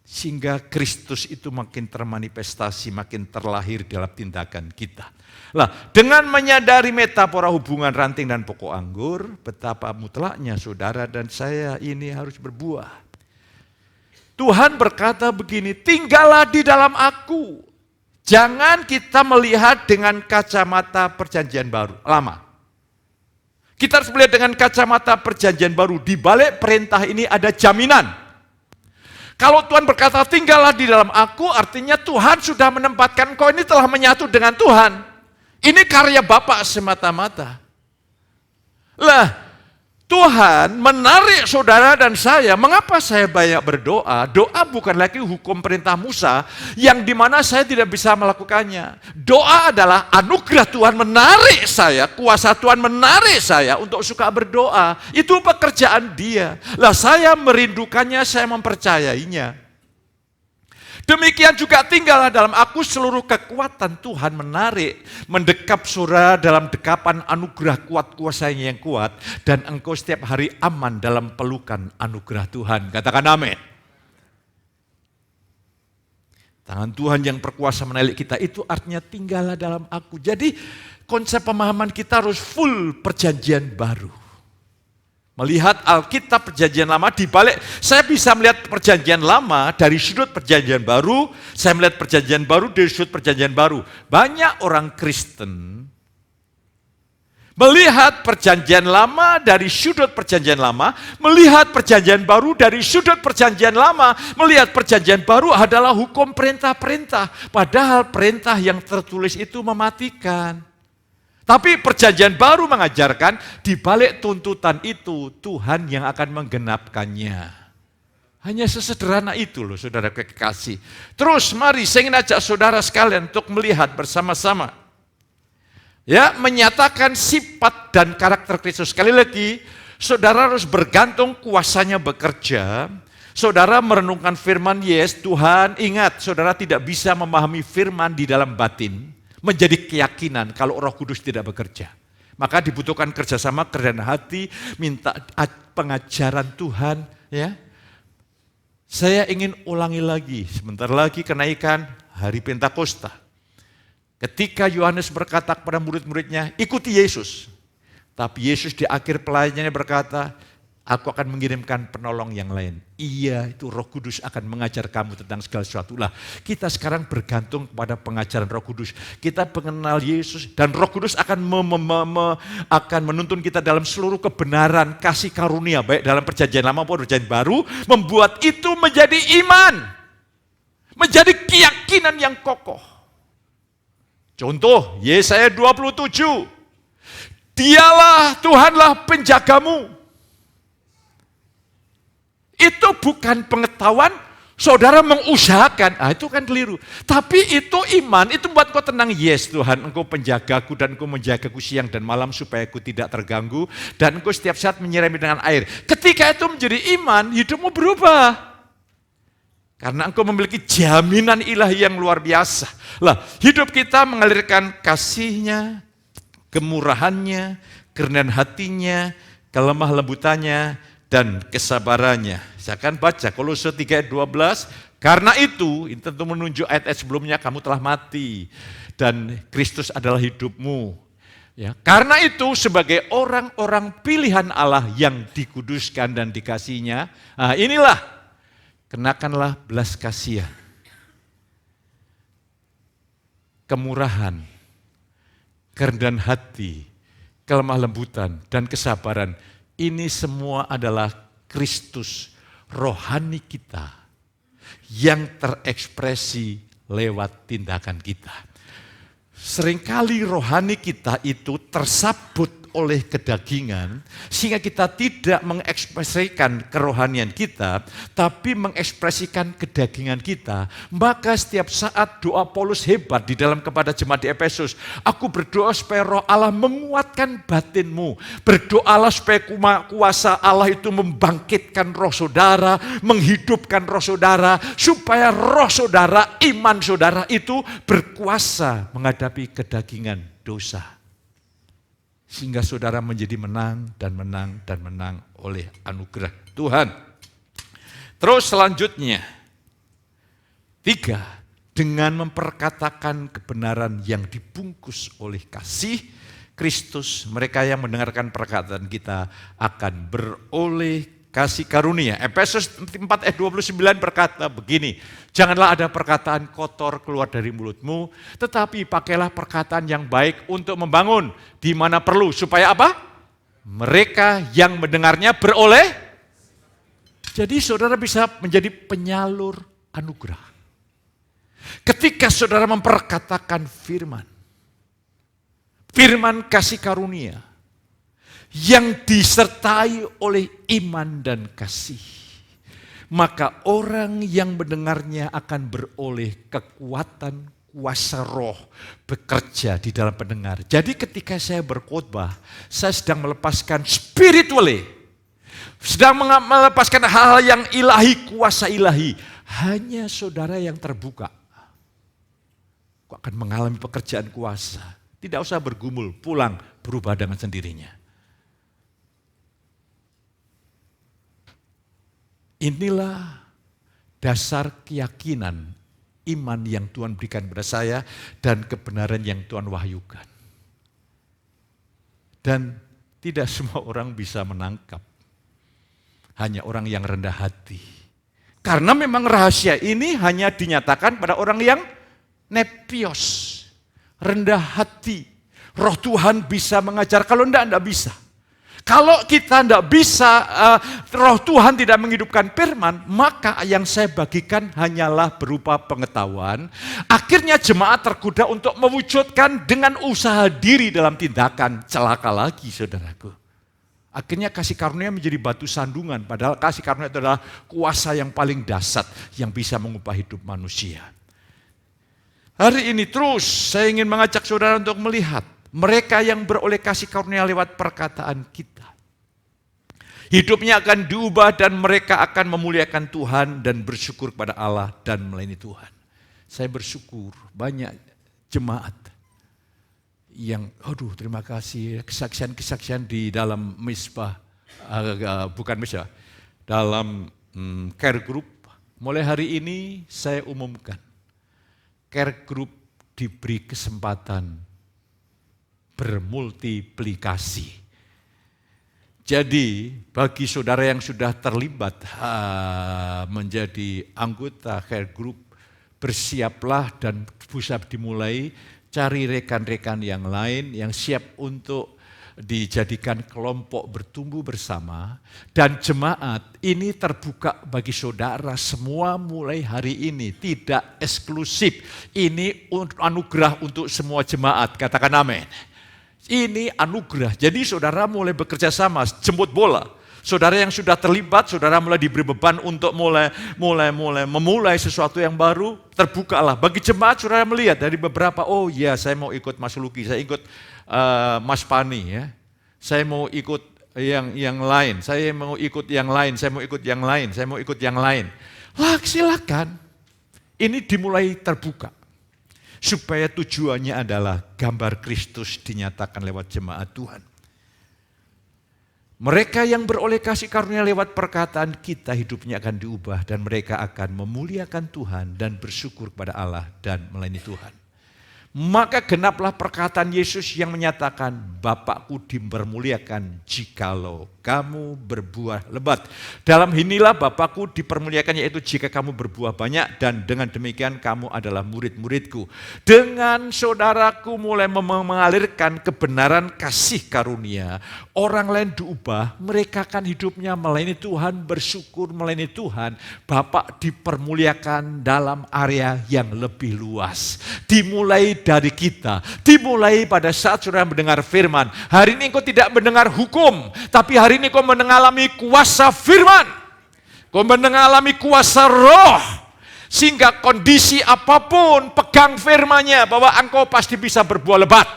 Sehingga Kristus itu makin termanifestasi, makin terlahir dalam tindakan kita. Lah, dengan menyadari metafora hubungan ranting dan pokok anggur, betapa mutlaknya saudara dan saya ini harus berbuah. Tuhan berkata begini, tinggallah di dalam aku. Jangan kita melihat dengan kacamata perjanjian baru, lama. Kita harus melihat dengan kacamata perjanjian baru. Di balik perintah ini ada jaminan. Kalau Tuhan berkata tinggallah di dalam aku, artinya Tuhan sudah menempatkan kau ini telah menyatu dengan Tuhan. Ini karya Bapa semata-mata. Lah, Tuhan menarik saudara dan saya. Mengapa saya banyak berdoa? Doa bukan lagi hukum perintah Musa yang dimana saya tidak bisa melakukannya. Doa adalah anugerah Tuhan menarik saya, kuasa Tuhan menarik saya untuk suka berdoa. Itu pekerjaan Dia. Lah saya merindukannya, saya mempercayainya. Demikian juga tinggallah dalam aku, seluruh kekuatan Tuhan menarik, mendekap saudara dalam dekapan anugerah kuat kuasanya yang kuat, dan engkau setiap hari aman dalam pelukan anugerah Tuhan. Katakan amin. Tangan Tuhan yang berkuasa menarik kita itu artinya tinggallah dalam aku. Jadi konsep pemahaman kita harus full perjanjian baru. Melihat Alkitab perjanjian lama dibalik, saya bisa melihat perjanjian lama dari sudut perjanjian baru, saya melihat perjanjian baru dari sudut perjanjian baru. Banyak orang Kristen melihat perjanjian lama dari sudut perjanjian lama, melihat perjanjian baru dari sudut perjanjian lama, melihat perjanjian baru adalah hukum perintah-perintah. Padahal perintah yang tertulis itu mematikan. Tapi perjanjian baru mengajarkan di balik tuntutan itu Tuhan yang akan menggenapkannya. Hanya sesederhana itu loh saudara kekasih. Terus mari saya ingin ajak saudara sekalian untuk melihat bersama-sama. Ya, menyatakan sifat dan karakter Kristus. Sekali lagi, saudara harus bergantung kuasanya bekerja. Saudara merenungkan firman, yes, Tuhan ingat, saudara tidak bisa memahami firman di dalam batin. Menjadi keyakinan kalau Roh Kudus tidak bekerja. Maka dibutuhkan kerjasama, kerendahan hati, minta pengajaran Tuhan. Ya, saya ingin ulangi lagi, sebentar lagi kenaikan hari Pentakosta. Ketika Yohanes berkata kepada murid-muridnya, ikuti Yesus. Tapi Yesus di akhir pelayanannya berkata, aku akan mengirimkan penolong yang lain. Iya, itu Roh Kudus akan mengajar kamu tentang segala sesuatu. Lah, kita sekarang bergantung kepada pengajaran Roh Kudus. Kita mengenal Yesus dan Roh Kudus akan akan menuntun kita dalam seluruh kebenaran, kasih karunia, baik dalam perjanjian lama maupun perjanjian baru, membuat itu menjadi iman. Menjadi keyakinan yang kokoh. Contoh, Yesaya 27. Dialah Tuhanlah penjagamu. Itu bukan pengetahuan, Saudara mengusahakan, itu kan keliru. Tapi itu iman, itu buat kau tenang. Yes Tuhan, Engkau penjagaku dan Engkau menjagaku siang dan malam supaya aku tidak terganggu. Dan Engkau setiap saat menyirami dengan air. Ketika itu menjadi iman, hidupmu berubah. Karena Engkau memiliki jaminan ilahi yang luar biasa. Lah, hidup kita mengalirkan kasih-Nya, kemurahan-Nya, kerendahan hatinya, kelemah lembutannya, dan kesabarannya. Saya akan baca Kolose 3 ayat 12. Karena itu, ini tentu menunjuk ayat-ayat sebelumnya, kamu telah mati dan Kristus adalah hidupmu. Ya, karena itu sebagai orang-orang pilihan Allah yang dikuduskan dan dikasihinya, inilah, kenakanlah belas kasihan, kemurahan, kerendahan hati, kelemah lembutan, dan kesabaran. Ini semua adalah Kristus, rohani kita, yang terekspresi lewat tindakan kita. Seringkali rohani kita itu tersabut oleh kedagingan, sehingga kita tidak mengekspresikan kerohanian kita, tapi mengekspresikan kedagingan kita. Maka setiap saat doa Paulus hebat di dalam kepada jemaat di Efesus. Aku berdoa supaya roh Allah menguatkan batinmu. Berdoalah supaya kuasa Allah itu membangkitkan roh saudara, menghidupkan roh saudara, supaya roh saudara, iman saudara itu berkuasa menghadapi kedagingan dosa. Sehingga saudara menjadi menang dan menang dan menang oleh anugerah Tuhan. Terus selanjutnya, 3, dengan memperkatakan kebenaran yang dibungkus oleh kasih Kristus, mereka yang mendengarkan perkataan kita akan beroleh kasih karunia. Efesus 4 ayat 29 berkata begini, janganlah ada perkataan kotor keluar dari mulutmu, tetapi pakailah perkataan yang baik untuk membangun di mana perlu. Supaya apa? Mereka yang mendengarnya beroleh. Jadi saudara bisa menjadi penyalur anugerah. Ketika saudara memperkatakan firman kasih karunia, yang disertai oleh iman dan kasih, maka orang yang mendengarnya akan beroleh kekuatan kuasa roh bekerja di dalam pendengar. Jadi ketika saya berkhotbah, saya sedang melepaskan spiritually, sedang melepaskan hal-hal yang ilahi, kuasa ilahi. Hanya saudara yang terbuka, kok akan mengalami pekerjaan kuasa. Tidak usah bergumul, pulang berubah dengan sendirinya. Inilah dasar keyakinan iman yang Tuhan berikan kepada saya dan kebenaran yang Tuhan wahyukan. Dan tidak semua orang bisa menangkap. Hanya orang yang rendah hati. Karena memang rahasia ini hanya dinyatakan pada orang yang nepios, rendah hati. Roh Tuhan bisa mengajar, kalau enggak bisa. Kalau kita tidak bisa, roh Tuhan tidak menghidupkan firman, maka yang saya bagikan hanyalah berupa pengetahuan. Akhirnya jemaat tergoda untuk mewujudkan dengan usaha diri dalam tindakan. Celaka lagi saudaraku. Akhirnya kasih karunia menjadi batu sandungan, padahal kasih karunia itu adalah kuasa yang paling dahsyat yang bisa mengubah hidup manusia. Hari ini terus saya ingin mengajak saudara untuk melihat mereka yang beroleh kasih karunia lewat perkataan kita. Hidupnya akan diubah dan mereka akan memuliakan Tuhan dan bersyukur kepada Allah dan melayani Tuhan. Saya bersyukur banyak jemaat yang, terima kasih, kesaksian-kesaksian di dalam Misbah, bukan Misbah, dalam care group. Mulai hari ini saya umumkan, care group diberi kesempatan bermultiplikasi. Jadi bagi saudara yang sudah terlibat menjadi anggota care group, bersiaplah dan bisa dimulai cari rekan-rekan yang lain yang siap untuk dijadikan kelompok bertumbuh bersama. Dan jemaat ini terbuka bagi saudara semua mulai hari ini, tidak eksklusif. Ini anugerah untuk semua jemaat, katakan amin. Ini anugerah. Jadi saudara mulai bekerja sama, jemput bola. Saudara yang sudah terlibat, saudara mulai diberi beban untuk memulai sesuatu yang baru, terbukalah. Bagi jemaat, saudara melihat dari beberapa, oh ya saya mau ikut Mas Luki, saya ikut Mas Pani, ya. Saya mau ikut yang lain, saya mau ikut yang lain, saya mau ikut yang lain, saya mau ikut yang lain. Lah silakan, ini dimulai terbuka. Supaya tujuannya adalah gambar Kristus dinyatakan lewat jemaat Tuhan. Mereka yang beroleh kasih karunia lewat perkataan kita hidupnya akan diubah dan mereka akan memuliakan Tuhan dan bersyukur kepada Allah dan melayani Tuhan. Maka genaplah perkataan Yesus yang menyatakan, Bapakku dipermuliakan jikalau kamu berbuah lebat. Dalam inilah Bapakku dipermuliakan, yaitu jika kamu berbuah banyak, dan dengan demikian kamu adalah murid-muridku. Dengan saudaraku mulai mengalirkan kebenaran kasih karunia, orang lain diubah, mereka akan hidupnya melayani Tuhan, bersyukur melayani Tuhan. Bapak dipermuliakan dalam area yang lebih luas. Dimulai dari kita, dimulai pada saat saudara mendengar firman. Hari ini engkau tidak mendengar hukum, tapi hari ini kau mengalami kuasa firman. Kau mengalami kuasa roh. Sehingga kondisi apapun, pegang firman-Nya bahwa engkau pasti bisa berbuah lebat.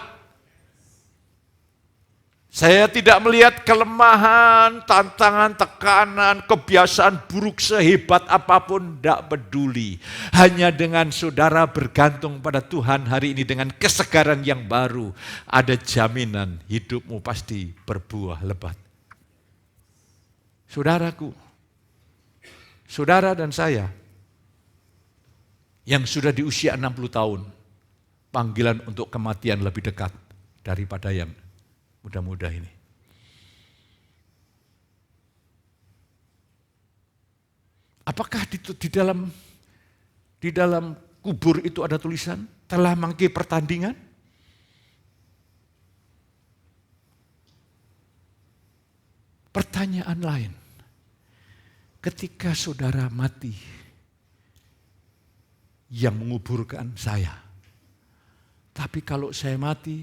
Saya tidak melihat kelemahan, tantangan, tekanan, kebiasaan buruk sehebat apapun, tidak peduli. Hanya dengan saudara bergantung pada Tuhan hari ini dengan kesegaran yang baru, ada jaminan hidupmu pasti berbuah lebat. Saudaraku, saudara dan saya yang sudah di usia 60 tahun, panggilan untuk kematian lebih dekat daripada yang muda-muda ini. Apakah di dalam kubur itu ada tulisan telah mangki pertandingan? Pertanyaan lain, ketika saudara mati, yang menguburkan saya. Tapi kalau saya mati,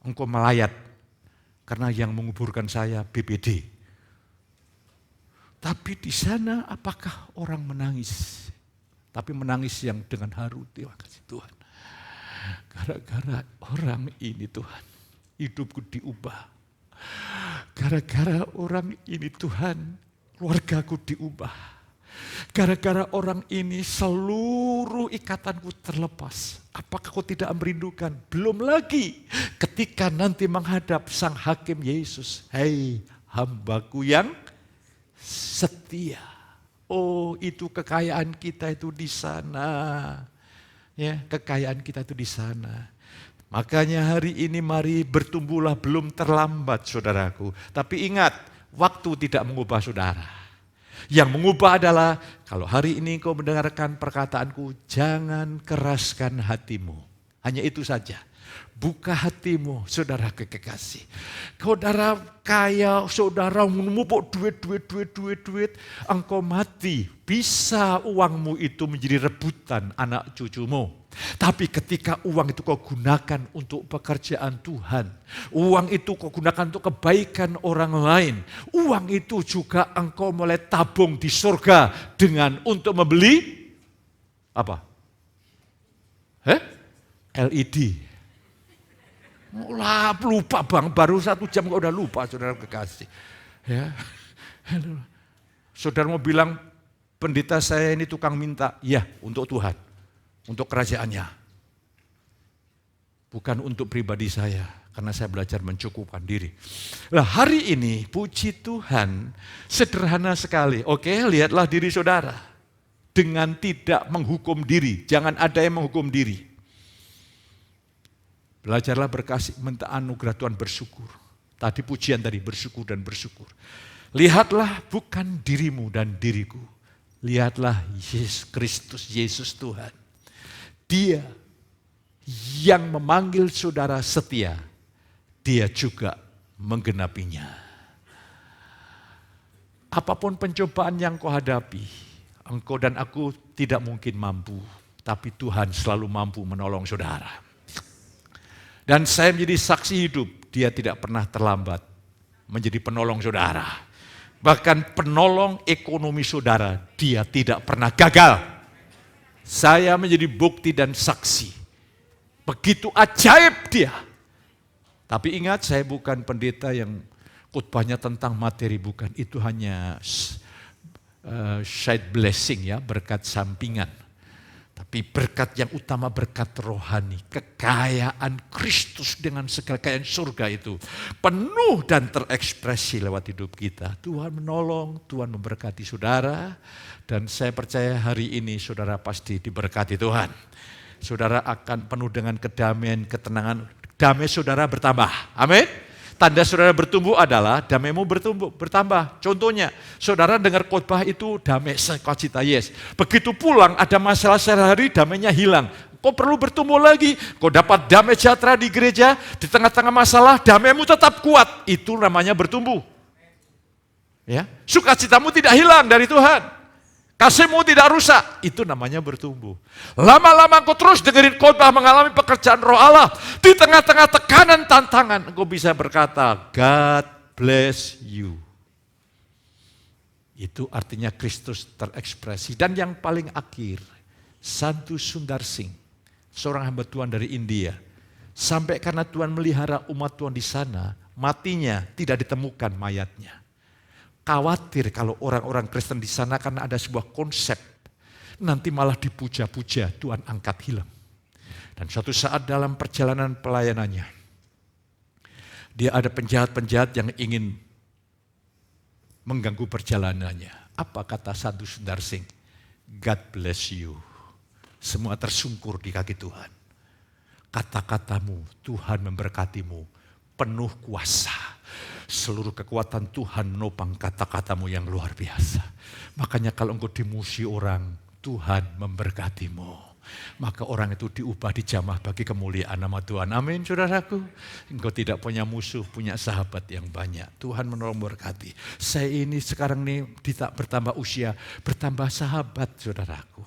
engkau melayat. Karena yang menguburkan saya BPD. Tapi di sana apakah orang menangis? Tapi menangis yang dengan haru, terima kasih Tuhan. Gara-gara orang ini Tuhan, hidupku diubah. Gara-gara orang ini Tuhan, keluargaku diubah. Gara-gara orang ini seluruh ikatanku terlepas. Apakah kau tidak merindukan? Belum lagi ketika nanti menghadap Sang Hakim Yesus. Hei hambaku yang setia. Oh itu kekayaan kita itu di sana. Ya, kekayaan kita itu di sana. Makanya hari ini mari bertumbuhlah, belum terlambat saudaraku. Tapi ingat, waktu tidak mengubah saudara. Yang mengubah adalah, kalau hari ini kau mendengarkan perkataanku, jangan keraskan hatimu. Hanya itu saja. Buka hatimu, saudara kekasih. Saudara kaya, saudara menumpuk duit. Engkau mati, bisa uangmu itu menjadi rebutan anak cucumu. Tapi ketika uang itu kau gunakan untuk pekerjaan Tuhan, uang itu kau gunakan untuk kebaikan orang lain, uang itu juga engkau mulai tabung di surga dengan untuk membeli apa? LED. Lupa bang, baru 1 jam kau udah lupa saudara kekasih. Ya. Saudara mau bilang pendeta saya ini tukang minta, ya untuk Tuhan. Untuk kerajaannya. Bukan untuk pribadi saya. Karena saya belajar mencukupkan diri. Nah hari ini puji Tuhan sederhana sekali. Oke, lihatlah diri saudara. Dengan tidak menghukum diri. Jangan ada yang menghukum diri. Belajarlah berkasih, minta anugerah Tuhan, bersyukur. Tadi pujian tadi, bersyukur dan bersyukur. Lihatlah bukan dirimu dan diriku. Lihatlah Yesus Kristus, Yesus Tuhan. Dia yang memanggil saudara setia, dia juga menggenapinya. Apapun pencobaan yang kau hadapi, engkau dan aku tidak mungkin mampu, tapi Tuhan selalu mampu menolong saudara. Dan saya menjadi saksi hidup, dia tidak pernah terlambat menjadi penolong saudara. Bahkan penolong ekonomi saudara, dia tidak pernah gagal. Saya menjadi bukti dan saksi. Begitu ajaib dia. Tapi ingat, saya bukan pendeta yang khotbahnya tentang materi, bukan. Itu hanya side blessing ya, berkat sampingan. Tapi berkat yang utama, berkat rohani, kekayaan Kristus dengan segala kekayaan surga itu penuh dan terekspresi lewat hidup kita. Tuhan menolong, Tuhan memberkati saudara, dan saya percaya hari ini saudara pasti diberkati Tuhan. Saudara akan penuh dengan kedamaian, ketenangan, damai saudara bertambah. Amin. Tanda saudara bertumbuh adalah damaimu bertambah. Contohnya, saudara dengar khotbah itu damai sukacita, yes. Begitu pulang ada masalah sehari-hari, damainya hilang. Kau perlu bertumbuh lagi. Kau dapat damai sejahtera di gereja, di tengah-tengah masalah, damaimu tetap kuat. Itu namanya bertumbuh. Ya, sukacitamu tidak hilang dari Tuhan. Kasihmu tidak rusak, itu namanya bertumbuh. Lama-lama engkau terus dengerin khotbah, mengalami pekerjaan roh Allah. Di tengah-tengah tekanan, tantangan, engkau bisa berkata, God bless you. Itu artinya Kristus terekspresi. Dan yang paling akhir, Sadhu Sundar Singh, seorang hamba Tuhan dari India. Sampai karena Tuhan melihara umat Tuhan di sana, matinya tidak ditemukan mayatnya. Khawatir kalau orang-orang Kristen di sana karena ada sebuah konsep, nanti malah dipuja-puja, Tuhan angkat hilang. Dan suatu saat dalam perjalanan pelayanannya, dia ada penjahat-penjahat yang ingin mengganggu perjalanannya. Apa kata Sadhu Sundar Singh? God bless you. Semua tersungkur di kaki Tuhan. Kata-katamu, Tuhan memberkatimu, penuh kuasa. Seluruh kekuatan Tuhan menopang kata-katamu yang luar biasa. Makanya kalau engkau dimusuhi orang, Tuhan memberkatimu. Maka orang itu diubah, dijamah bagi kemuliaan nama Tuhan. Amin, saudaraku. Engkau tidak punya musuh, punya sahabat yang banyak. Tuhan menolong memberkati. Saya ini sekarang nih tidak bertambah usia, bertambah sahabat, saudaraku.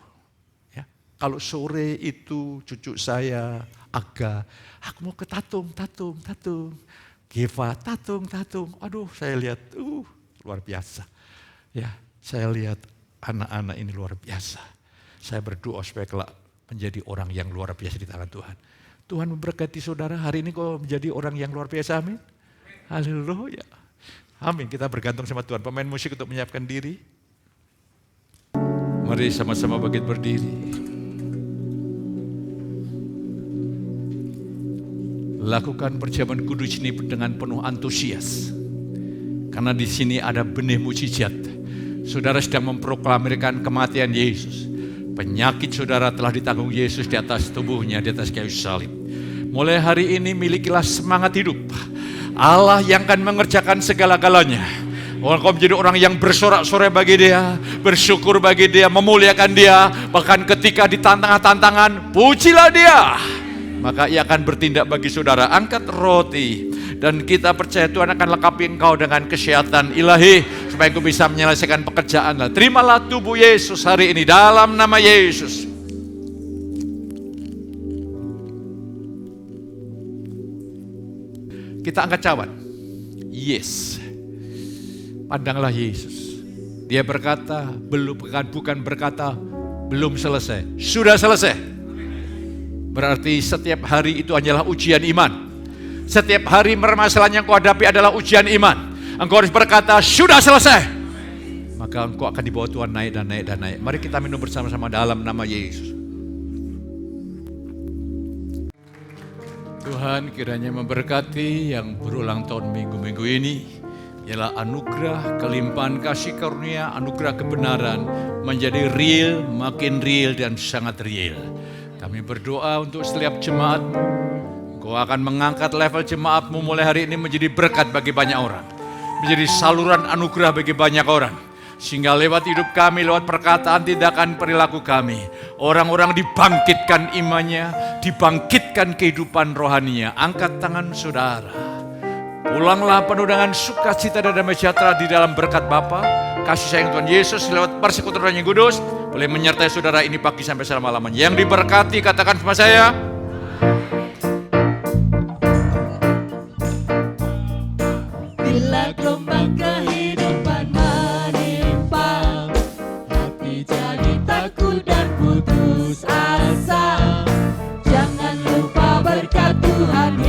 Ya. Kalau sore itu cucu saya, Aga, aku mau ke tatung. Geva, tatung. Aduh, saya lihat, luar biasa. Ya, saya lihat anak-anak ini luar biasa. Saya berdoa supaya kelak menjadi orang yang luar biasa di tangan Tuhan. Tuhan memberkati saudara, hari ini kau menjadi orang yang luar biasa, amin. Haleluya. Amin, kita bergantung sama Tuhan. Pemain musik untuk menyiapkan diri. Mari sama-sama bangkit berdiri. Lakukan perjamuan kudus ini dengan penuh antusias. Karena di sini ada benih mujizat. Saudara sedang memproklamirkan kematian Yesus. Penyakit saudara telah ditanggung Yesus di atas tubuhnya, di atas kayu salib. Mulai hari ini milikilah semangat hidup. Allah yang akan mengerjakan segala-galanya. Kau menjadi orang yang bersorak-sorai bagi Dia, bersyukur bagi Dia, memuliakan Dia. Bahkan ketika di tantangan-tantangan, pujilah Dia. Maka Ia akan bertindak bagi saudara. Angkat roti. Dan kita percaya Tuhan akan lengkapi engkau dengan kesehatan ilahi. Supaya engkau bisa menyelesaikan pekerjaan. Terimalah tubuh Yesus hari ini dalam nama Yesus. Kita angkat cawan. Yes. Pandanglah Yesus. Dia berkata, bukan berkata, belum selesai. Sudah selesai. Berarti setiap hari itu hanyalah ujian iman. Setiap hari permasalahan yang kau hadapi adalah ujian iman. Engkau harus berkata, sudah selesai. Maka engkau akan dibawa Tuhan naik dan naik dan naik. Mari kita minum bersama-sama dalam nama Yesus. Tuhan kiranya memberkati yang berulang tahun minggu-minggu ini. Ialah anugerah, kelimpahan kasih karunia, anugerah kebenaran. Menjadi real, makin real dan sangat real. Kami berdoa untuk setiap jemaat-Mu. Engkau akan mengangkat level jemaat-Mu mulai hari ini menjadi berkat bagi banyak orang. Menjadi saluran anugerah bagi banyak orang. Sehingga lewat hidup kami, lewat perkataan, tindakan, perilaku kami. Orang-orang dibangkitkan imannya, dibangkitkan kehidupan rohaninya. Angkat tangan saudara. Pulanglah penuh dengan sukacita dan damai sejahtera di dalam berkat Bapa, kasih sayang Tuhan Yesus lewat persekutuan yang kudus, boleh menyertai saudara ini pagi sampai selama-lamanya. Yang diberkati katakan sama saya. Bila gelombang kehidupan Tuhan